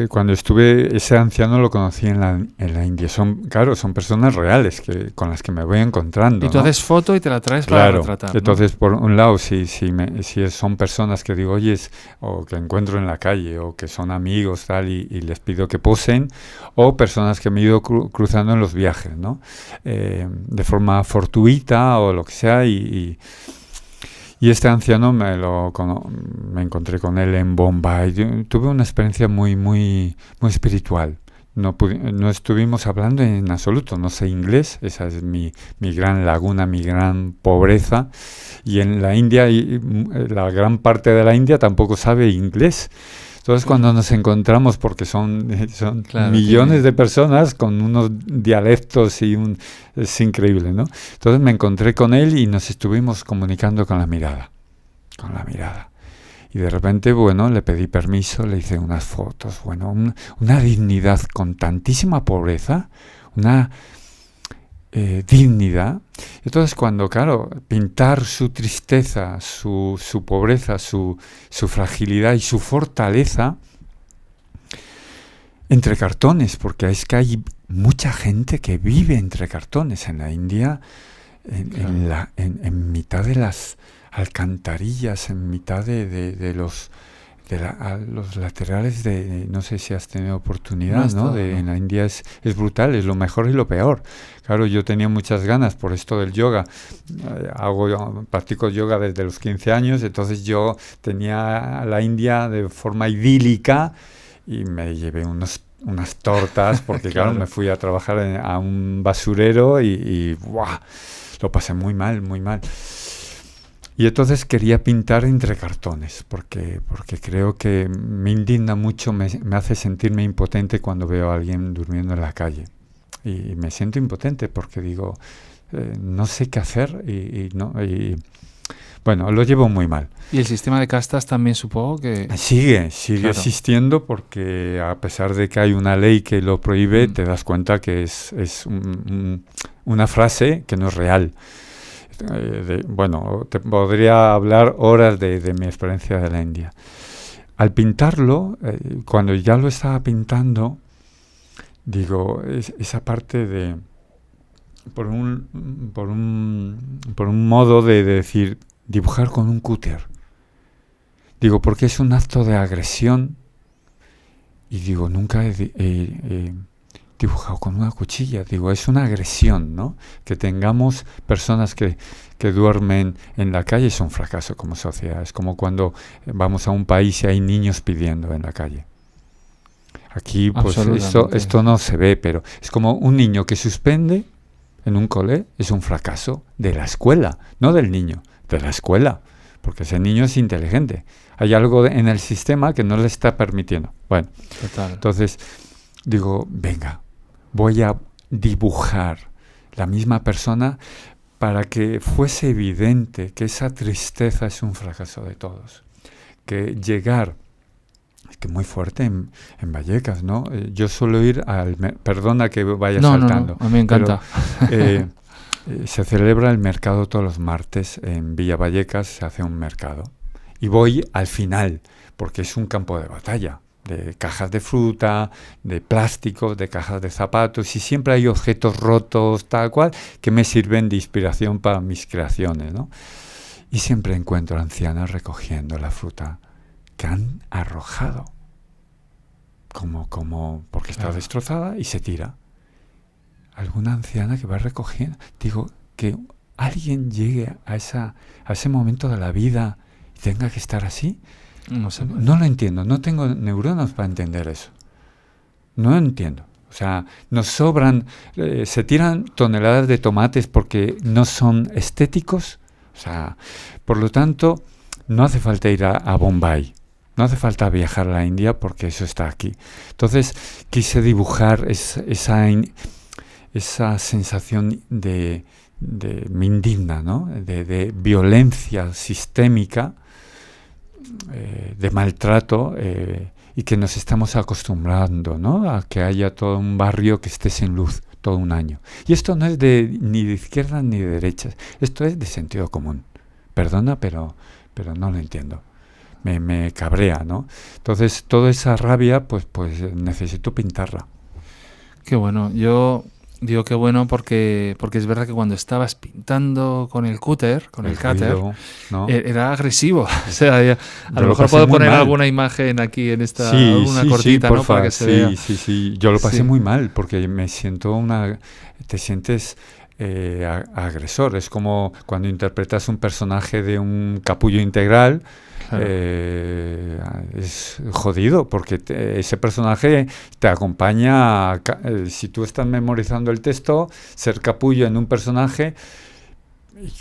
cuando estuve, ese anciano lo conocí en la India. Son personas reales con las que me voy encontrando. Y tú haces foto y te la traes para retratar, ¿no? Entonces, por un lado, si son personas que digo, oye, o que encuentro en la calle, o que son amigos, tal, y les pido que posen, o personas que me he ido cruzando en los viajes, ¿no? De forma fortuita o lo que sea, y Y este anciano me encontré con él en Bombay. Tuve una experiencia muy, muy, muy espiritual. No estuvimos hablando en absoluto, no sé inglés, esa es mi gran laguna, mi gran pobreza. Y en la India, la gran parte de la India tampoco sabe inglés. Entonces cuando nos encontramos, porque son claro, millones de personas con unos dialectos es increíble, ¿no? Entonces me encontré con él y nos estuvimos comunicando con la mirada. Y de repente, bueno, le pedí permiso, le hice unas fotos, bueno, una dignidad con tantísima pobreza, una dignidad. Entonces cuando, claro, pintar su tristeza, su pobreza, su fragilidad y su fortaleza entre cartones, porque es que hay mucha gente que vive entre cartones en la India, en mitad de las alcantarillas, en mitad de los laterales no sé si has tenido oportunidad, ¿no? En la India es brutal, es lo mejor y lo peor. Claro, yo tenía muchas ganas por esto del yoga. Practico yoga desde los 15 años, entonces yo tenía la India de forma idílica y me llevé unas tortas porque claro, me fui a trabajar a un basurero y ¡buah! Lo pasé muy mal, muy mal. Y entonces quería pintar entre cartones, porque creo que me indigna mucho, me hace sentirme impotente cuando veo a alguien durmiendo en la calle. Y me siento impotente porque digo, no sé qué hacer y bueno, lo llevo muy mal. ¿Y el sistema de castas también supongo que...? Sigue claro. Existiendo porque a pesar de que hay una ley que lo prohíbe, te das cuenta que es una frase que no es real. Bueno, te podría hablar horas de mi experiencia de la India. Al pintarlo, cuando ya lo estaba pintando, digo, esa parte de por un modo de decir dibujar con un cúter. Digo, porque es un acto de agresión y digo, nunca he dibujado con una cuchilla. Digo, es una agresión, ¿no? Que tengamos personas que duermen en la calle es un fracaso como sociedad. Es como cuando vamos a un país y hay niños pidiendo en la calle. Aquí, pues esto no se ve, pero es como un niño que suspende en un cole, es un fracaso de la escuela, no del niño, de la escuela, porque ese niño es inteligente. Hay algo en el sistema que no le está permitiendo. Bueno, total. Entonces digo, venga, voy a dibujar la misma persona para que fuese evidente que esa tristeza es un fracaso de todos. Que llegar, es que muy fuerte en Vallecas, ¿no? Yo suelo ir perdona que vaya saltando. No, a mí me encanta. Pero, se celebra el mercado todos los martes en Villa Vallecas, se hace un mercado. Y voy al final, porque es un campo de batalla. De cajas de fruta, de plásticos, de cajas de zapatos, y siempre hay objetos rotos, tal cual, que me sirven de inspiración para mis creaciones, ¿no? Y siempre encuentro ancianas recogiendo la fruta que han arrojado, porque está destrozada y se tira. Alguna anciana que va recogiendo. Digo, que alguien llegue a ese momento de la vida y tenga que estar así. No lo entiendo, no tengo neuronas para entender eso. No lo entiendo. O sea, nos sobran, se tiran toneladas de tomates porque no son estéticos. O sea, por lo tanto, no hace falta ir a Bombay. No hace falta viajar a la India porque eso está aquí. Entonces, quise dibujar esa sensación me indigna, ¿no? De violencia sistémica, de maltrato, y que nos estamos acostumbrando, ¿no? A que haya todo un barrio que esté sin luz todo un año. Y esto no es ni de izquierda ni de derecha, esto es de sentido común. Perdona, pero no lo entiendo. Me cabrea, ¿no? Entonces, toda esa rabia, pues necesito pintarla. Qué bueno. Yo digo qué bueno porque es verdad que cuando estabas pintando con el cúter, con el cáter, ¿no? Era agresivo. O sea, a lo mejor puedo poner alguna imagen aquí en esta, una cortita, ¿no? Para que se vea. Sí. Yo lo pasé muy mal porque me siento te sientes agresor. Es como cuando interpretas un personaje de un capullo integral. Claro. Es jodido porque ese personaje te acompaña. Si tú estás memorizando el texto, ser capullo en un personaje,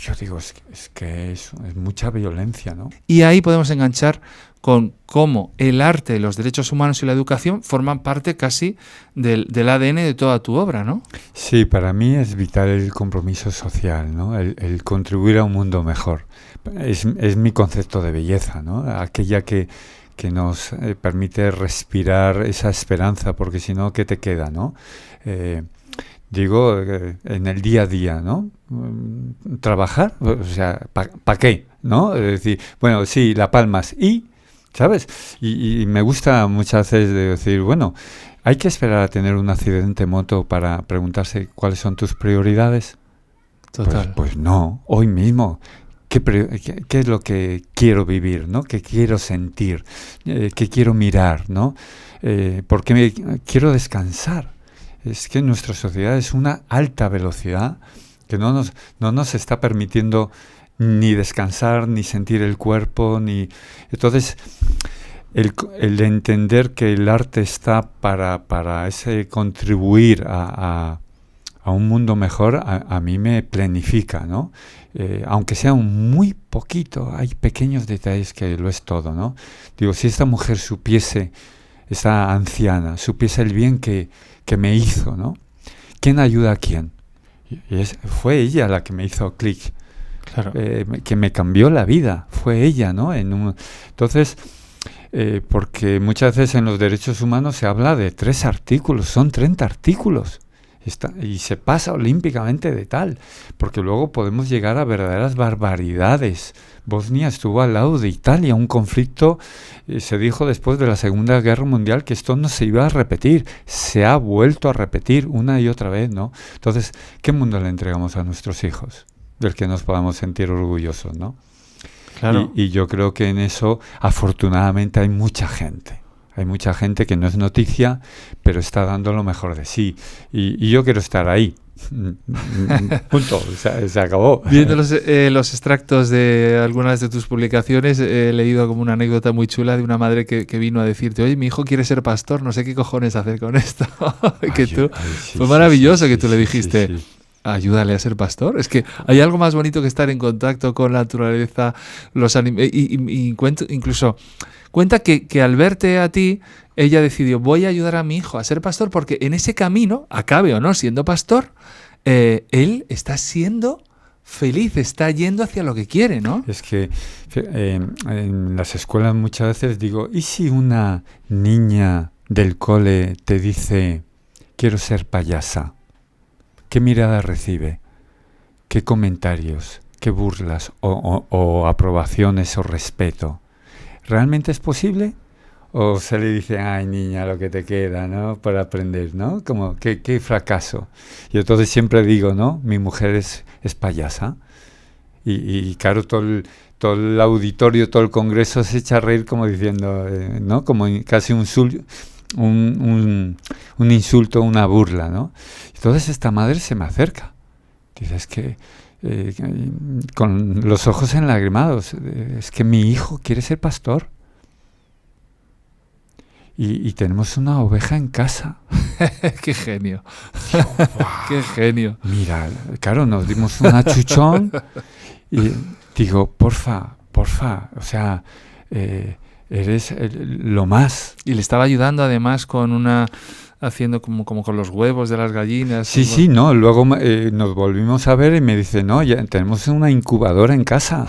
yo digo, es que es mucha violencia, ¿no? Y ahí podemos enganchar con cómo el arte, los derechos humanos y la educación forman parte casi del ADN de toda tu obra, ¿no? Sí, para mí es vital el compromiso social, ¿no? El contribuir a un mundo mejor. Es mi concepto de belleza, ¿no? Aquella que nos permite respirar esa esperanza, porque si no, ¿qué te queda, no? Digo, en el día a día, ¿no? Trabajar, o sea, ¿para qué? ¿No? Es decir, bueno, sí, la palmas y, ¿sabes? Y me gusta muchas veces decir, bueno, ¿hay que esperar a tener un accidente moto para preguntarse cuáles son tus prioridades? Total. Pues no, hoy mismo. ¿Qué es lo que quiero vivir, ¿no? ¿Qué quiero sentir? ¿Qué quiero mirar, ¿no? Porque quiero descansar. Es que nuestra sociedad es una alta velocidad que no nos está permitiendo ni descansar, ni sentir el cuerpo, ni... Entonces, el entender que el arte está para ese contribuir a un mundo mejor, a mí me planifica, ¿no? Aunque sea un muy poquito, hay pequeños detalles que lo es todo, ¿no? Digo, si esta mujer supiese, esta anciana, supiese el bien que me hizo, ¿no? ¿Quién ayuda a quién? Fue ella la que me hizo clic. Claro. Que me cambió la vida. Fue ella, ¿no? Entonces, porque muchas veces en los derechos humanos se habla de 3 artículos, son 30 artículos. Y se pasa olímpicamente de tal, porque luego podemos llegar a verdaderas barbaridades. Bosnia estuvo al lado de Italia, un conflicto, se dijo después de la Segunda Guerra Mundial que esto no se iba a repetir, se ha vuelto a repetir una y otra vez, ¿no? Entonces, ¿qué mundo le entregamos a nuestros hijos? Del que nos podamos sentir orgullosos, ¿no? Claro. Y yo creo que en eso, afortunadamente, hay mucha gente. Hay mucha gente que no es noticia, pero está dando lo mejor de sí. Y yo quiero estar ahí. Punto. Se acabó. Viendo los extractos de algunas de tus publicaciones, he leído como una anécdota muy chula de una madre que vino a decirte, oye, mi hijo quiere ser pastor, no sé qué cojones hacer con esto. Fue maravilloso que tú le dijiste... Sí. Ayúdale a ser pastor. Es que hay algo más bonito que estar en contacto con la naturaleza, los animales. Incluso cuenta que al verte a ti, ella decidió, voy a ayudar a mi hijo a ser pastor, porque en ese camino, acabe o no siendo pastor, él está siendo feliz, está yendo hacia lo que quiere, ¿no? Es que en las escuelas muchas veces digo, ¿y si una niña del cole te dice, quiero ser payasa? ¿Qué mirada recibe? ¿Qué comentarios? ¿Qué burlas? ¿O aprobaciones o respeto? ¿Realmente es posible? ¿O se le dice, ay niña, lo que te queda, ¿no? Para aprender, ¿no? Como, qué fracaso. Y entonces siempre digo, ¿no? Mi mujer es payasa. Y claro, todo el auditorio, todo el congreso se echa a reír como diciendo, ¿no? Como casi un insulto, una burla, ¿no? Entonces esta madre se me acerca. Dice, es que con los ojos enlagrimados, es que mi hijo quiere ser pastor. Y tenemos una oveja en casa. ¡Qué genio! Wow. ¡Qué genio! Mira, claro, nos dimos un achuchón y digo, porfa, o sea... eres lo más. Y le estaba ayudando además haciendo como con los huevos de las gallinas. Sí, no, luego nos volvimos a ver y me dice, no, ya tenemos una incubadora en casa.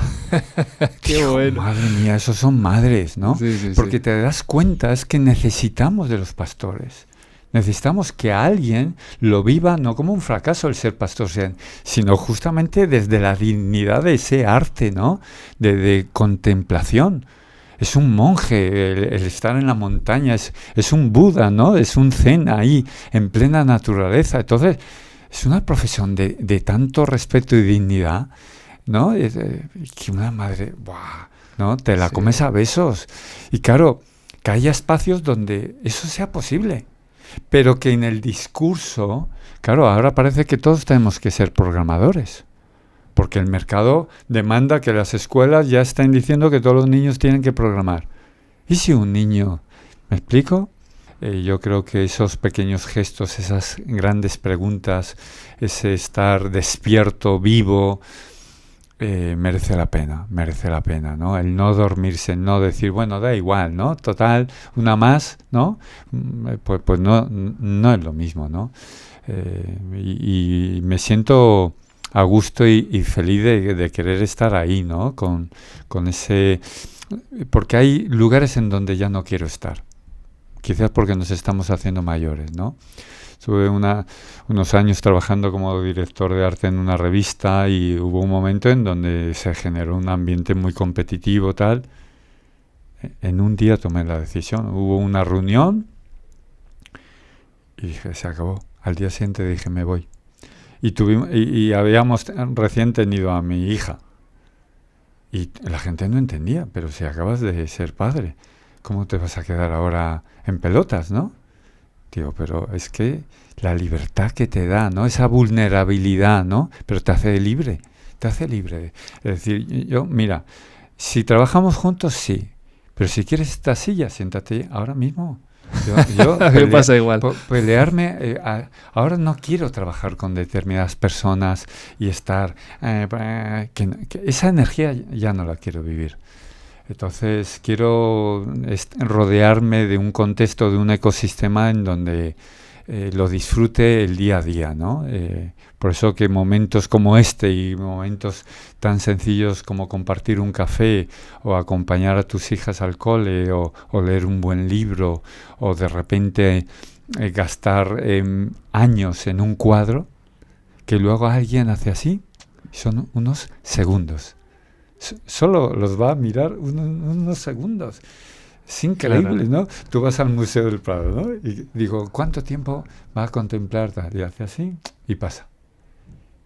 Qué bueno. Madre mía, esos son madres, ¿no? Sí, porque te das cuenta, es que necesitamos de los pastores. Necesitamos que alguien lo viva no como un fracaso el ser pastor, sino justamente desde la dignidad de ese arte, ¿no? De contemplación. Es un monje, el estar en la montaña, es un Buda, ¿no? Es un zen ahí, en plena naturaleza. Entonces, es una profesión de tanto respeto y dignidad, ¿no? Que una madre, ¡buah!, ¿no? Te la comes a besos. Y claro, que haya espacios donde eso sea posible. pero que en el discurso, claro, ahora parece que todos tenemos que ser programadores, porque el mercado demanda que las escuelas ya estén diciendo que todos los niños tienen que programar. ¿Y si un niño, me explico? Yo creo que esos pequeños gestos, esas grandes preguntas, ese estar despierto, vivo, merece la pena, ¿no? El no dormirse, el no decir, bueno, da igual, ¿no? Total, una más, ¿no? Pues no es lo mismo, ¿no? Y me siento a gusto y feliz de querer estar ahí, ¿no? Con ese... Porque hay lugares en donde ya no quiero estar. Quizás porque nos estamos haciendo mayores, ¿no? Estuve unos años trabajando como director de arte en una revista y hubo un momento en donde se generó un ambiente muy competitivo, tal. En un día tomé la decisión. Hubo una reunión y dije, se acabó. Al día siguiente dije, me voy. Y habíamos recién tenido a mi hija. Y la gente no entendía, pero si acabas de ser padre, ¿cómo te vas a quedar ahora en pelotas, no? Digo, pero es que la libertad que te da, ¿no? Esa vulnerabilidad, ¿no? Pero te hace libre. Es decir, mira, si trabajamos juntos, sí. Pero si quieres esta silla, siéntate ahora mismo. Me pasa igual. Pelearme, ahora no quiero trabajar con determinadas personas y estar... que esa energía ya no la quiero vivir. Entonces quiero rodearme de un contexto, de un ecosistema en donde lo disfrute el día a día, ¿no? Por eso que momentos como este y momentos tan sencillos como compartir un café o acompañar a tus hijas al cole o leer un buen libro o de repente gastar años en un cuadro que luego alguien hace así, son unos segundos. Solo los va a mirar unos segundos. Es increíble, claro. ¿No? Tú vas al Museo del Prado, ¿no? Y digo, ¿cuánto tiempo va a contemplar tal? Y hace así y pasa.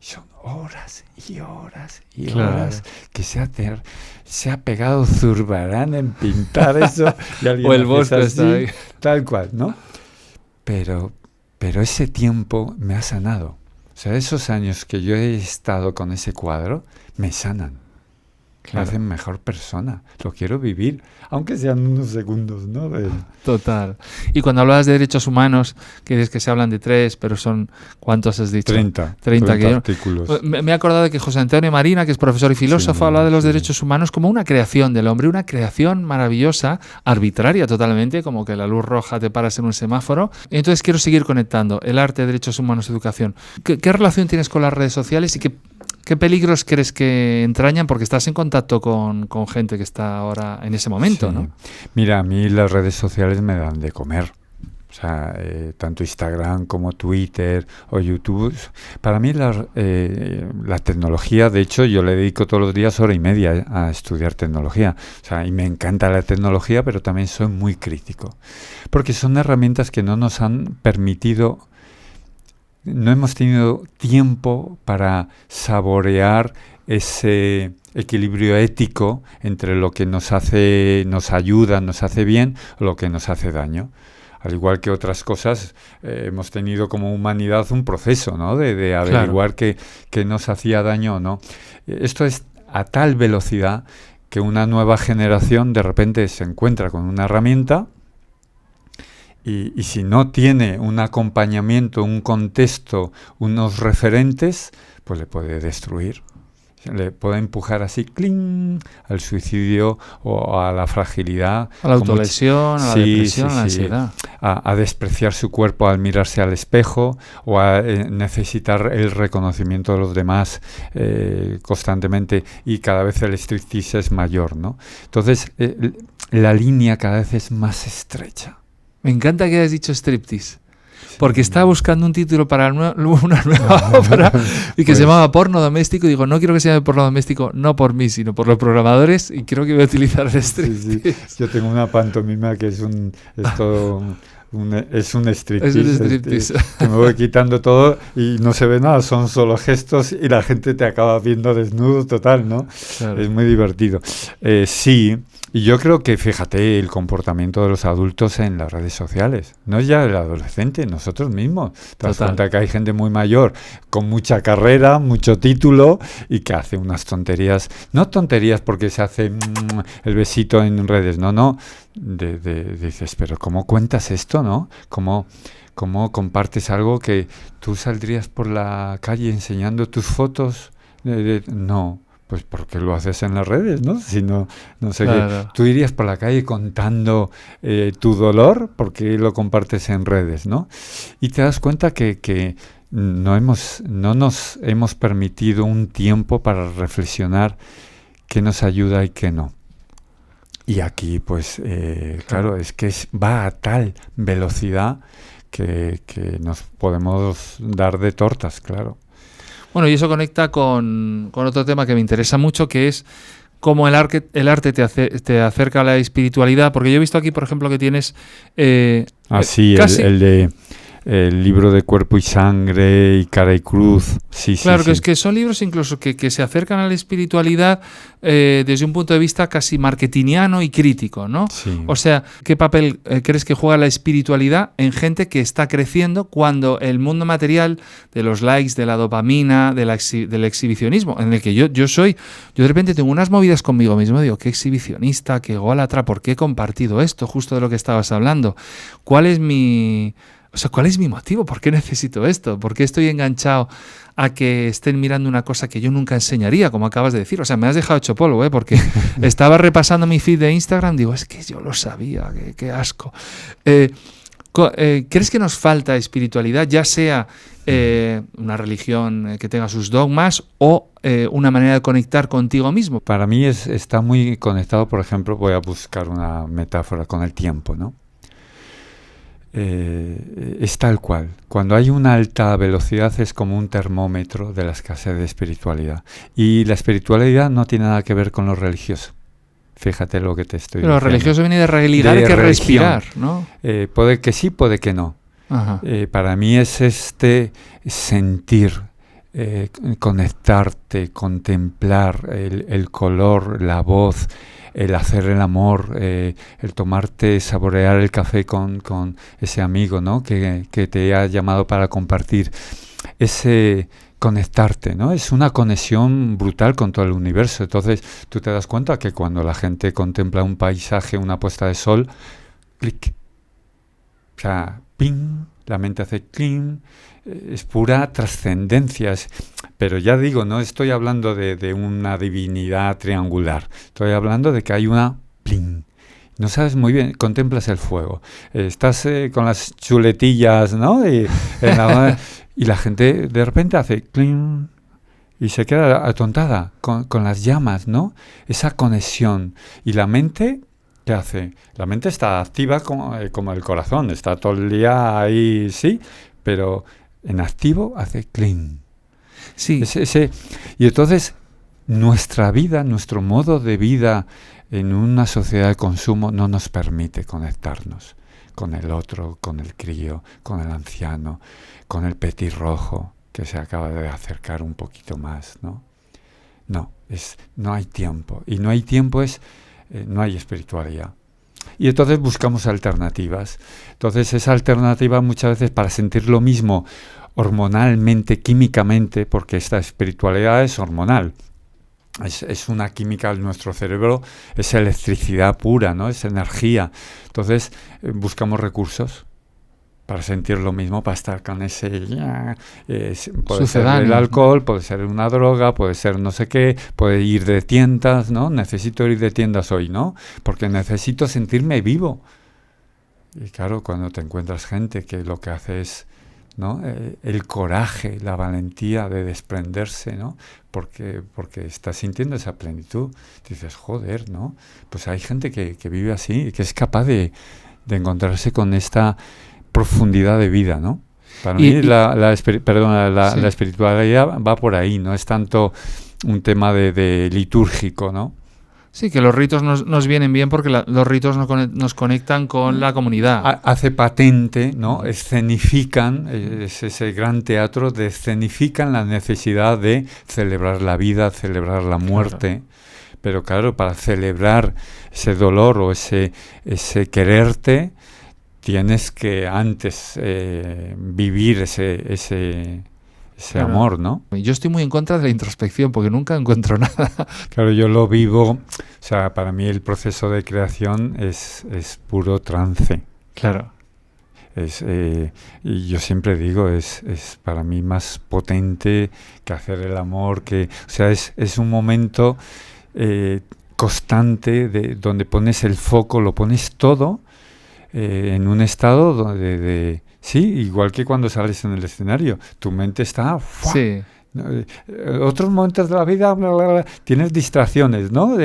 Son horas y horas y claro. horas que se ha pegado Zurbarán en pintar eso. Y o el bosque está ahí. Tal cual, ¿no? Pero ese tiempo me ha sanado. O sea, esos años que yo he estado con ese cuadro me sanan. Claro. Me hacen mejor persona. Lo quiero vivir, aunque sean unos segundos, ¿no? Total. Y cuando hablabas de derechos humanos, que dices que se hablan de 3, pero son... ¿Cuántos has dicho? 30 artículos. Me he acordado de que José Antonio Marina, que es profesor y filósofo, habla de los derechos humanos como una creación del hombre, una creación maravillosa, arbitraria totalmente, como que la luz roja te paras en un semáforo. Entonces quiero seguir conectando el arte, derechos humanos, educación. ¿Qué relación tienes con las redes sociales y qué peligros crees que entrañan? Porque estás en contacto con gente que está ahora en ese momento, sí. ¿No? Mira, a mí las redes sociales me dan de comer. O sea, tanto Instagram como Twitter o YouTube. Para mí la tecnología, de hecho, yo le dedico todos los días 1:30 a estudiar tecnología. O sea, y me encanta la tecnología, pero también soy muy crítico. Porque son herramientas que no nos han permitido... No hemos tenido tiempo para saborear ese equilibrio ético entre lo que nos ayuda, nos hace bien, o lo que nos hace daño. Al igual que otras cosas, hemos tenido como humanidad un proceso, ¿no? De averiguar qué nos hacía daño o no. Esto es a tal velocidad que una nueva generación de repente se encuentra con una herramienta y si no tiene un acompañamiento, un contexto, unos referentes, pues le puede destruir. Le puede empujar así, ¡cling!, al suicidio o a la fragilidad. A la autolesión, a la depresión, a la ansiedad. A despreciar su cuerpo al mirarse al espejo o a necesitar el reconocimiento de los demás constantemente, y cada vez el striptease es mayor, ¿no? Entonces, la línea cada vez es más estrecha. Me encanta que hayas dicho striptease, porque estaba buscando un título para una nueva obra y que se llamaba Porno Doméstico, y digo, no quiero que se llame Porno Doméstico, no por mí, sino por los programadores, y creo que voy a utilizar el striptease. Sí. Yo tengo una pantomima que es un striptease. Es un striptease. Que me voy quitando todo y no se ve nada, son solo gestos y la gente te acaba viendo desnudo total, ¿no? Claro. Es muy divertido. Sí, Y yo creo que, fíjate, el comportamiento de los adultos en las redes sociales. No es ya el adolescente, nosotros mismos. Te das cuenta que hay gente muy mayor, con mucha carrera, mucho título, y que hace unas tonterías. No tonterías porque se hace el besito en redes, no. Dices, pero ¿cómo cuentas esto, no? ¿Cómo compartes algo que tú saldrías por la calle enseñando tus fotos? No. Pues porque lo haces en las redes, ¿no? Si no sé Claro. qué. Tú irías por la calle contando tu dolor porque lo compartes en redes, ¿no? Y te das cuenta que no nos hemos permitido un tiempo para reflexionar qué nos ayuda y qué no. Y aquí, pues, claro, es que va a tal velocidad que nos podemos dar de tortas, claro. Bueno, y eso conecta con otro tema que me interesa mucho, que es cómo el arte te acerca a la espiritualidad. Porque yo he visto aquí, por ejemplo, que tienes... sí, casi... el de... El libro de Cuerpo y Sangre y Cara y Cruz. Sí, claro, sí, que sí. es que son libros incluso que se acercan a la espiritualidad desde un punto de vista casi marketingiano y crítico, ¿no? Sí. O sea, ¿qué papel crees que juega la espiritualidad en gente que está creciendo cuando el mundo material de los likes, de la dopamina, del exhibicionismo, en el que yo de repente tengo unas movidas conmigo mismo, digo, qué exhibicionista, qué ególatra, ¿por qué he compartido esto? Justo de lo que estabas hablando. ¿Cuál es mi motivo? ¿Por qué necesito esto? ¿Por qué estoy enganchado a que estén mirando una cosa que yo nunca enseñaría, como acabas de decir? O sea, me has dejado hecho polvo, porque estaba repasando mi feed de Instagram, digo, es que yo lo sabía, qué asco. ¿Crees que nos falta espiritualidad, ya sea una religión que tenga sus dogmas o una manera de conectar contigo mismo? Para mí está muy conectado, por ejemplo, voy a buscar una metáfora con el tiempo, ¿no? Es tal cual. Cuando hay una alta velocidad es como un termómetro de la escasez de espiritualidad. Y la espiritualidad no tiene nada que ver con lo religioso. Fíjate lo que te estoy diciendo. Pero lo religioso viene de religar, de que religión. Respirar, ¿no? Puede que sí, puede que no. Para mí es sentir, conectarte, contemplar el color, la voz, el hacer el amor, el tomarte, saborear el café con ese amigo, ¿no? que te ha llamado para compartir. Ese conectarte, ¿no? Es una conexión brutal con todo el universo. Entonces tú te das cuenta que cuando la gente contempla un paisaje, una puesta de sol, clic. O sea, ping, la mente hace cling, es pura trascendencia. Pero ya digo, no estoy hablando de una divinidad triangular, estoy hablando de que hay una pling. No sabes muy bien, contemplas el fuego, estás con las chuletillas, ¿no? Y la gente de repente hace cling y se queda atontada con las llamas, ¿no? Esa conexión. Y la mente... ¿qué hace? La mente está activa como el corazón, está todo el día ahí, sí, pero en activo hace clean. Sí. Y entonces nuestra vida, nuestro modo de vida en una sociedad de consumo no nos permite conectarnos con el otro, con el crío, con el anciano, con el petirrojo que se acaba de acercar un poquito más, ¿no? No hay tiempo. Y no hay tiempo no hay espiritualidad. Y entonces buscamos alternativas. Entonces esa alternativa muchas veces para sentir lo mismo hormonalmente, químicamente, porque esta espiritualidad es hormonal. Es una química de nuestro cerebro, es electricidad pura, ¿no? Es energía. Entonces buscamos recursos para sentir lo mismo, para estar con ese... puede ser el alcohol, puede ser una droga, puede ser no sé qué, puede ir de tiendas, ¿no? Necesito ir de tiendas hoy, ¿no? Porque necesito sentirme vivo. Y claro, cuando te encuentras gente que lo que hace es, ¿no? El coraje, la valentía de desprenderse, ¿no? Porque está sintiendo esa plenitud. Dices, joder, ¿no? Pues hay gente que vive así, que es capaz de encontrarse con esta profundidad de vida, ¿no? Para mí la espiritualidad va por ahí, no es tanto un tema de litúrgico, ¿no? Sí, que los ritos nos vienen bien porque los ritos nos conectan con la comunidad. Hace patente, ¿no? Escenifican, es ese gran teatro de escenifican la necesidad de celebrar la vida, celebrar la muerte. Claro. Pero claro, para celebrar ese dolor o ese quererte, tienes que antes vivir ese Claro. amor, ¿no? Yo estoy muy en contra de la introspección porque nunca encuentro nada. Claro, yo lo vivo, o sea, para mí el proceso de creación es puro trance. Claro. Y yo siempre digo, es para mí más potente que hacer el amor, o sea, es un momento constante donde pones el foco, lo pones todo en un estado donde sí, igual que cuando sales en el escenario, tu mente está... ¡fua! Sí. Otros momentos de la vida bla, bla, bla, tienes distracciones, ¿no?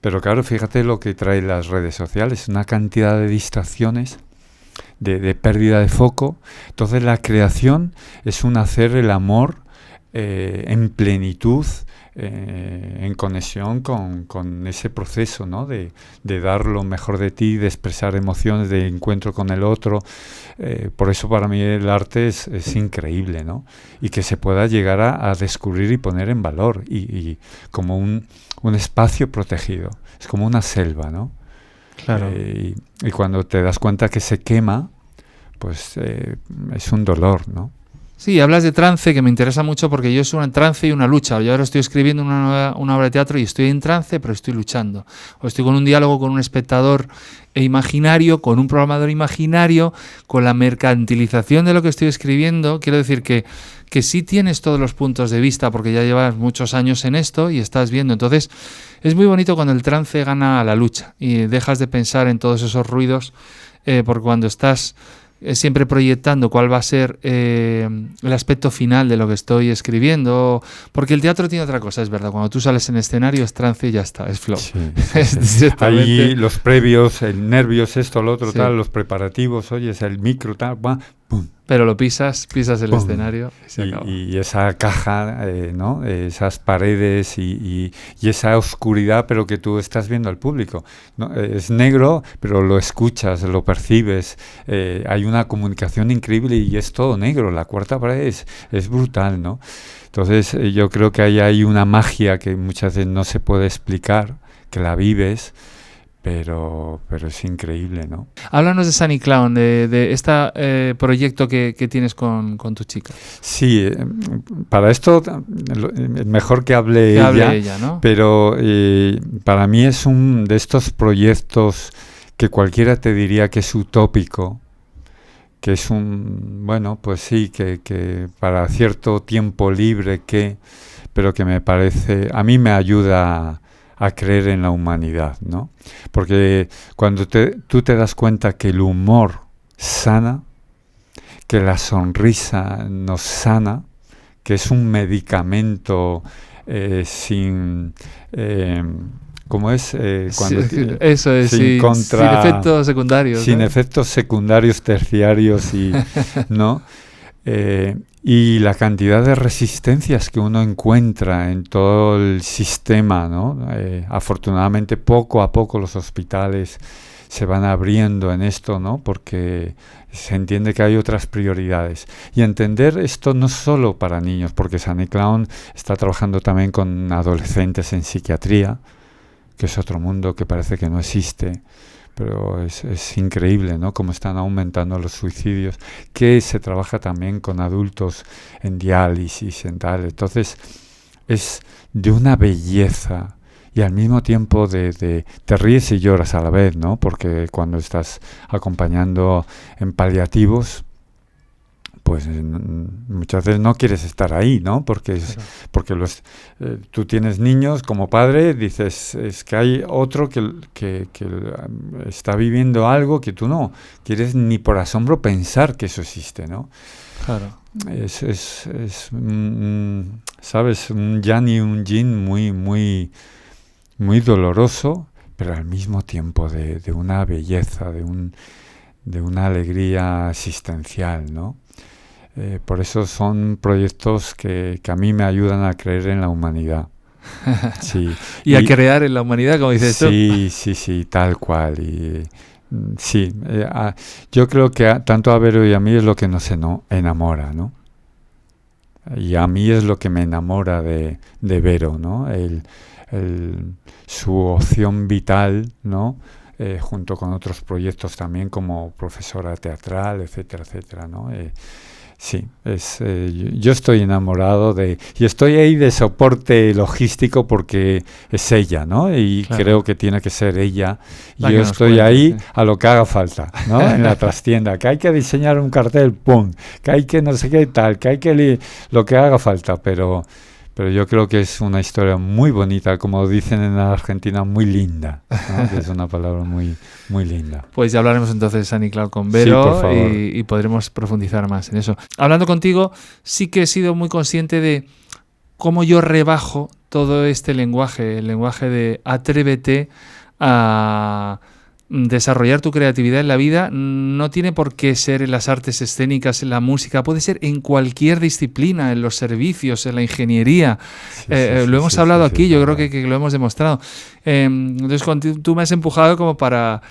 Pero claro, fíjate lo que trae las redes sociales, una cantidad de distracciones, de pérdida de foco. Entonces la creación es un hacer el amor en plenitud, en conexión con ese proceso, ¿no? De dar lo mejor de ti, de expresar emociones, de encuentro con el otro. Por eso para mí el arte es increíble, ¿no? Y que se pueda llegar a descubrir y poner en valor, y como un espacio protegido. Es como una selva, ¿no? Claro. Y cuando te das cuenta que se quema, pues es un dolor, ¿no? Sí, hablas de trance, que me interesa mucho porque yo soy un trance y una lucha. Yo ahora estoy escribiendo una obra de teatro y estoy en trance, pero estoy luchando. O estoy con un diálogo con un espectador imaginario, con un programador imaginario, con la mercantilización de lo que estoy escribiendo. Quiero decir que sí tienes todos los puntos de vista porque ya llevas muchos años en esto y estás viendo. Entonces, es muy bonito cuando el trance gana a la lucha y dejas de pensar en todos esos ruidos, porque cuando estás siempre proyectando cuál va a ser el aspecto final de lo que estoy escribiendo, porque el teatro tiene otra cosa, es verdad, cuando tú sales en escenario es trance y ya está, es flow. Sí, sí. Ahí los previos, el nervios, esto, lo otro, sí, tal, los preparativos, oyes el micro, tal, ¡pum! Pero lo pisas el ¡pum! Escenario y se acaba. Y esa caja, ¿no? Esas paredes y esa oscuridad, pero que tú estás viendo al público, ¿no? Es negro, pero lo escuchas, lo percibes. Hay una comunicación increíble y es todo negro. La cuarta pared es brutal, ¿no? Entonces yo creo que ahí hay una magia que muchas veces no se puede explicar, que la vives. Pero es increíble, ¿no? Háblanos de Sunny Clown, de este proyecto que tienes con tu chica. Sí, para esto mejor que hable ella, ¿no? Pero para mí es un de estos proyectos que cualquiera te diría que es utópico, que es bueno, pues sí, que para cierto tiempo libre pero que me parece, a mí me ayuda a creer en la humanidad, ¿no? Porque cuando tú te das cuenta que el humor sana, que la sonrisa nos sana, que es un medicamento sin... ¿cómo es? Cuando eso es, sin efectos secundarios. Sin efectos secundarios, terciarios, ¿no? Y la cantidad de resistencias que uno encuentra en todo el sistema, ¿no? Afortunadamente poco a poco los hospitales se van abriendo en esto, ¿no? Porque se entiende que hay otras prioridades. Y entender esto no solo para niños, porque Sunny Clown está trabajando también con adolescentes en psiquiatría, que es otro mundo que parece que no existe. Pero es increíble, ¿no? Cómo están aumentando los suicidios, que se trabaja también con adultos en diálisis, en tal. Entonces, es de una belleza y al mismo tiempo te ríes y lloras a la vez, ¿no? Porque cuando estás acompañando en paliativos, pues muchas veces no quieres estar ahí, ¿no? Porque tú tienes niños como padre, dices, es que hay otro que está viviendo algo que tú no quieres ni por asombro pensar que eso existe, ¿no? Claro. ¿Sabes? Un yang y un yin muy, muy, muy doloroso, pero al mismo tiempo de una belleza, de una alegría existencial, ¿no? Por eso son proyectos que a mí me ayudan a creer en la humanidad. Sí. y a crear en la humanidad, como dices tú. Sí, tal cual. Sí, yo creo que tanto a Vero y a mí es lo que nos enamora, ¿no? Y a mí es lo que me enamora de Vero, ¿no? Su opción vital, ¿no? Junto con otros proyectos también como profesora teatral, etcétera, etcétera, ¿no? Sí, yo estoy enamorado y estoy ahí de soporte logístico porque es ella, ¿no? Y claro, creo que tiene que ser ella. Yo estoy ahí a lo que haga falta, ¿no? En la trastienda, que hay que diseñar un cartel, ¡pum! Que hay que no sé qué tal, que hay que lo que haga falta, pero yo creo que es una historia muy bonita, como dicen en Argentina, muy linda, ¿no? Que es una palabra muy, muy linda. Pues ya hablaremos entonces de San Nicolau con Vero, sí, por favor. Y podremos profundizar más en eso. Hablando contigo, sí que he sido muy consciente de cómo yo rebajo todo este lenguaje, el lenguaje de atrévete a desarrollar tu creatividad en la vida. No tiene por qué ser en las artes escénicas, en la música, puede ser en cualquier disciplina, en los servicios, en la ingeniería. Lo hemos hablado aquí, yo creo que lo hemos demostrado. Entonces tú me has empujado como para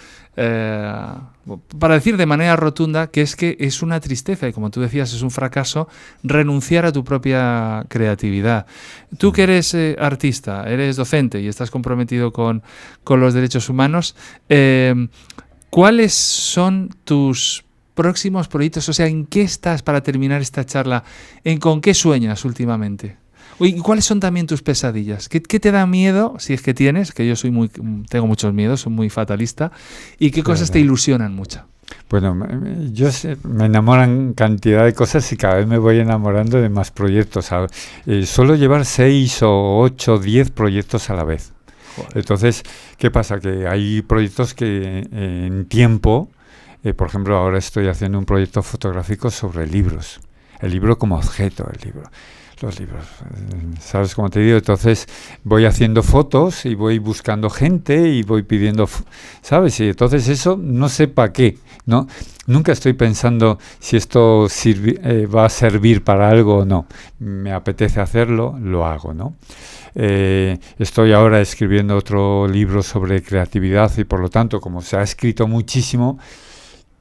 decir de manera rotunda que es una tristeza y, como tú decías, es un fracaso renunciar a tu propia creatividad. Tú que eres artista, eres docente y estás comprometido con los derechos humanos, ¿cuáles son tus próximos proyectos? O sea, ¿en qué estás para terminar esta charla? ¿Con qué sueñas últimamente? ¿Y cuáles son también tus pesadillas? ¿Qué te da miedo, si es que tienes? Que yo tengo muchos miedos, soy muy fatalista. ¿Y qué cosas te ilusionan mucho? Bueno, me enamoran cantidad de cosas y cada vez me voy enamorando de más proyectos. Suelo llevar 6 o 8, 10 proyectos a la vez. Joder. Entonces, ¿qué pasa? Que hay proyectos que en tiempo, por ejemplo, ahora estoy haciendo un proyecto fotográfico sobre libros. El libro como objeto, los libros, ¿sabes cómo te digo? Entonces voy haciendo fotos y voy buscando gente y voy pidiendo, ¿sabes? Y entonces eso no sé para qué, ¿no? Nunca estoy pensando si esto va a servir para algo o no. Me apetece hacerlo, lo hago, ¿no? Estoy ahora escribiendo otro libro sobre creatividad y, por lo tanto, como se ha escrito muchísimo,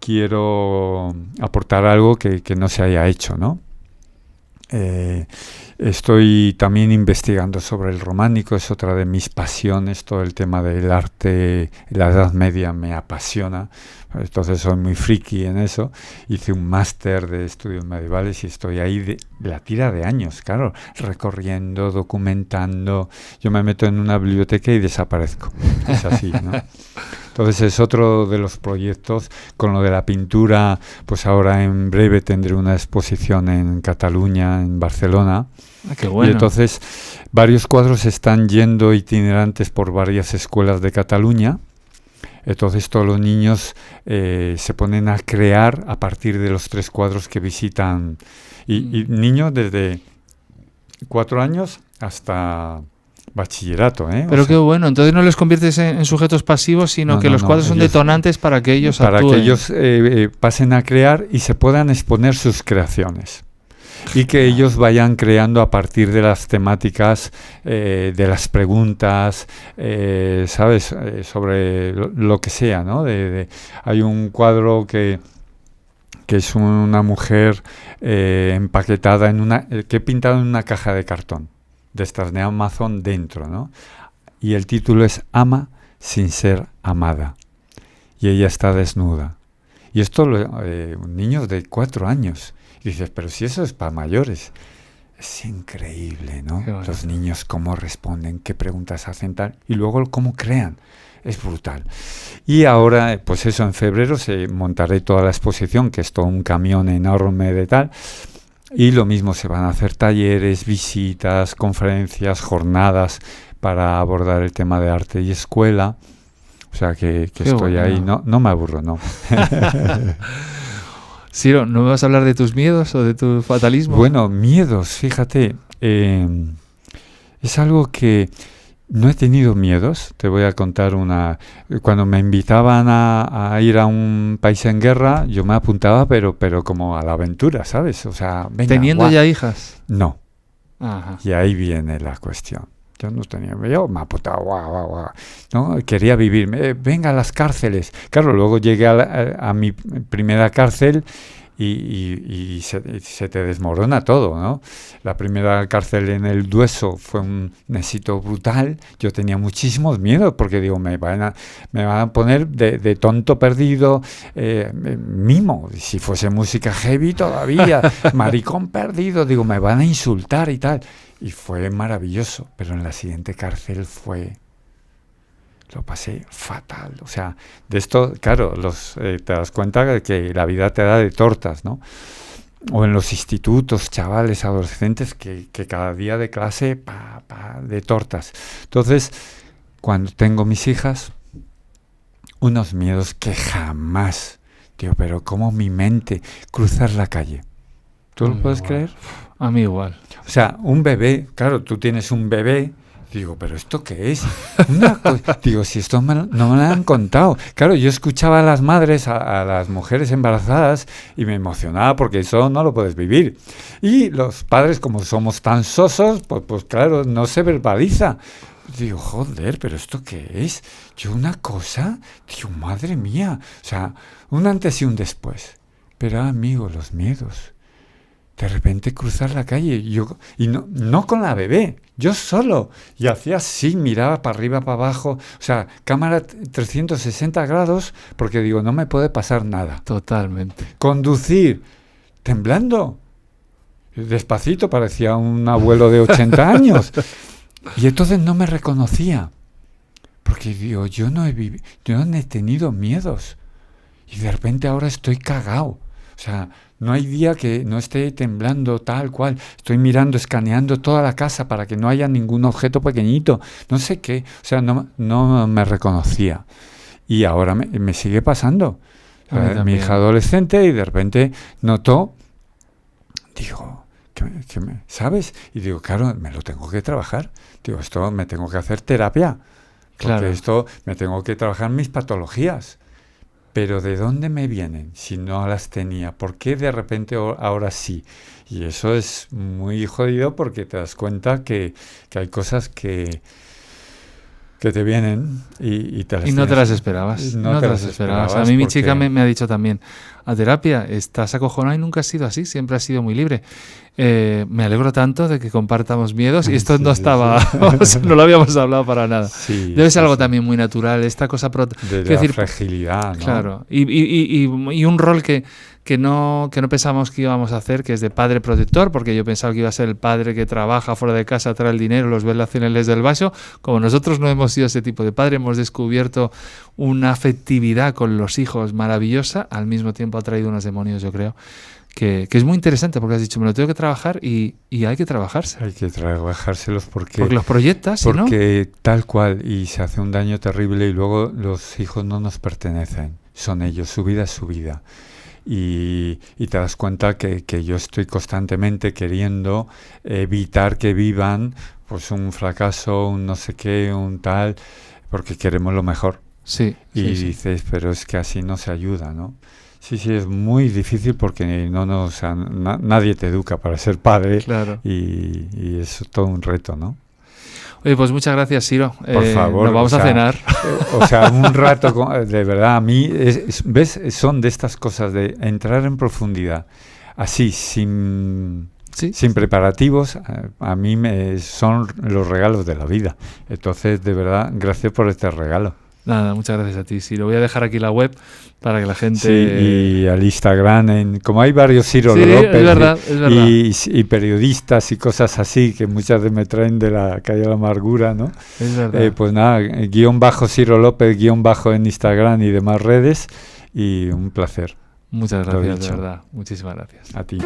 quiero aportar algo que no se haya hecho, ¿no? Estoy también investigando sobre el románico, es otra de mis pasiones, todo el tema del arte, la Edad Media me apasiona, entonces soy muy friki en eso. Hice un máster de estudios medievales y estoy ahí de la tira de años, claro, recorriendo, documentando. Yo me meto en una biblioteca y desaparezco, es así, ¿no? Entonces es otro de los proyectos. Con lo de la pintura, pues ahora en breve tendré una exposición en Cataluña, en Barcelona. Qué bueno. Y entonces varios cuadros están yendo itinerantes por varias escuelas de Cataluña. Entonces todos los niños se ponen a crear a partir de los 3 cuadros que visitan. Y niños desde 4 años hasta bachillerato, ¿eh? Pero qué bueno, entonces no les conviertes en sujetos pasivos, sino que los cuadros son detonantes para que ellos actúen. Para que ellos pasen a crear y se puedan exponer sus creaciones. Y que ellos vayan creando a partir de las temáticas, de las preguntas, ¿sabes? Sobre lo que sea, ¿no? Hay un cuadro que es una mujer empaquetada que he pintado en una caja de cartón, de estas de Amazon dentro, ¿no? Y el título es Ama sin ser amada. Y ella está desnuda. Y esto, niños de 4 años. Y dices, pero si eso es para mayores. Es increíble, ¿no? Los niños cómo responden, qué preguntas hacen, tal. Y luego cómo crean. Es brutal. Y ahora, pues eso, en febrero montaré toda la exposición, que es todo un camión enorme de tal. Y lo mismo, se van a hacer talleres, visitas, conferencias, jornadas para abordar el tema de arte y escuela. O sea que estoy bueno. Ahí, no me aburro, no. Ciro, ¿no me vas a hablar de tus miedos o de tu fatalismo? Bueno, miedos, fíjate, es algo que no he tenido miedos. Te voy a contar cuando me invitaban a ir a un país en guerra, yo me apuntaba, pero como a la aventura, ¿sabes? O sea, venga, ¿teniendo ya hijas? No. Ajá. Y ahí viene la cuestión. Yo me apuntaba, guau, ¿no? Quería vivir, venga a las cárceles. Claro, luego llegué a mi primera cárcel y se te desmorona todo, ¿no? La primera cárcel en el Dueso fue un éxito brutal. Yo tenía muchísimos miedos porque digo, me van a poner de tonto perdido, mimo. Si fuese música heavy todavía, maricón perdido, digo, me van a insultar y tal. Y fue maravilloso, pero en la siguiente cárcel lo pasé fatal. O sea, de esto, claro, te das cuenta de que la vida te da de tortas, ¿no? O en los institutos, chavales, adolescentes, que cada día de clase, de tortas. Entonces, cuando tengo mis hijas, unos miedos que jamás, tío, pero como mi mente, cruzar la calle. ¿Tú lo puedes creer? A mí igual. O sea, un bebé, claro, tú tienes un bebé. Digo, ¿pero esto qué es? Digo, si esto no me lo han contado. Claro, yo escuchaba a las madres, a las mujeres embarazadas, y me emocionaba porque eso no lo puedes vivir. Y los padres, como somos tan sosos, pues claro, no se verbaliza. Digo, joder, ¿pero esto qué es? Yo una cosa, digo, madre mía. O sea, un antes y un después. Pero, amigo, los miedos. De repente cruzar la calle, y no con la bebé, yo solo, y hacía así, miraba para arriba, para abajo, o sea, cámara 360 grados, porque digo, no me puede pasar nada. Totalmente. Conducir, temblando, despacito, parecía un abuelo de 80 años, y entonces no me reconocía, porque digo, yo no he tenido miedos, y de repente ahora estoy cagao, o sea, no hay día que no esté temblando tal cual. Estoy mirando, escaneando toda la casa para que no haya ningún objeto pequeñito. No sé qué. O sea, no me reconocía. Y ahora me sigue pasando. Mi hija adolescente y de repente notó, digo, ¿sabes? Y digo, claro, me lo tengo que trabajar. Digo, esto me tengo que hacer terapia. Porque esto me tengo que trabajar mis patologías. Pero ¿de dónde me vienen si no las tenía? ¿Por qué de repente ahora sí? Y eso es muy jodido porque te das cuenta que hay cosas que te vienen y no te las esperabas. No te las esperabas. A mí mi chica me ha dicho también, a terapia, estás acojonada y nunca has sido así, siempre has sido muy libre. Me alegro tanto de que compartamos miedos y esto no estaba, no lo habíamos hablado para nada. Debe ser algo también muy natural, esta cosa de la fragilidad, ¿no? Claro, y un rol que no pensamos que íbamos a hacer, que es de padre protector, porque yo pensaba que iba a ser el padre que trabaja fuera de casa, trae el dinero, los velaciones del vaso. Como nosotros no hemos sido ese tipo de padre, hemos descubierto una afectividad con los hijos maravillosa, al mismo tiempo ha traído unos demonios, yo creo, que es muy interesante, porque has dicho, me lo tengo que trabajar y hay que trabajarse. Hay que trabajárselos porque los proyectas, porque ¿no? Tal cual, y se hace un daño terrible y luego los hijos no nos pertenecen, son ellos, su vida es su vida. Y te das cuenta que yo estoy constantemente queriendo evitar que vivan pues un fracaso, un no sé qué, un tal, porque queremos lo mejor. Sí. Y dices, pero es que así no se ayuda, ¿no? Sí, es muy difícil porque nadie te educa para ser padre. Claro. Y es todo un reto, ¿no? Oye, pues muchas gracias, Ciro. Por favor. Nos vamos a cenar. O sea, un rato, de verdad, a mí, ¿ves? Son de estas cosas de entrar en profundidad, así, sin preparativos, a mí son los regalos de la vida. Entonces, de verdad, gracias por este regalo. Nada, muchas gracias a ti, Ciro. Voy a dejar aquí la web para que la gente... Sí, y al Instagram, como hay varios Ciro López, es verdad. Y periodistas y cosas así, que muchas veces me traen de la calle de la amargura, ¿no? Es verdad. Pues nada, _Ciro López, _ en Instagram y demás redes, y un placer. Muchas gracias, de verdad. Muchísimas gracias. A ti.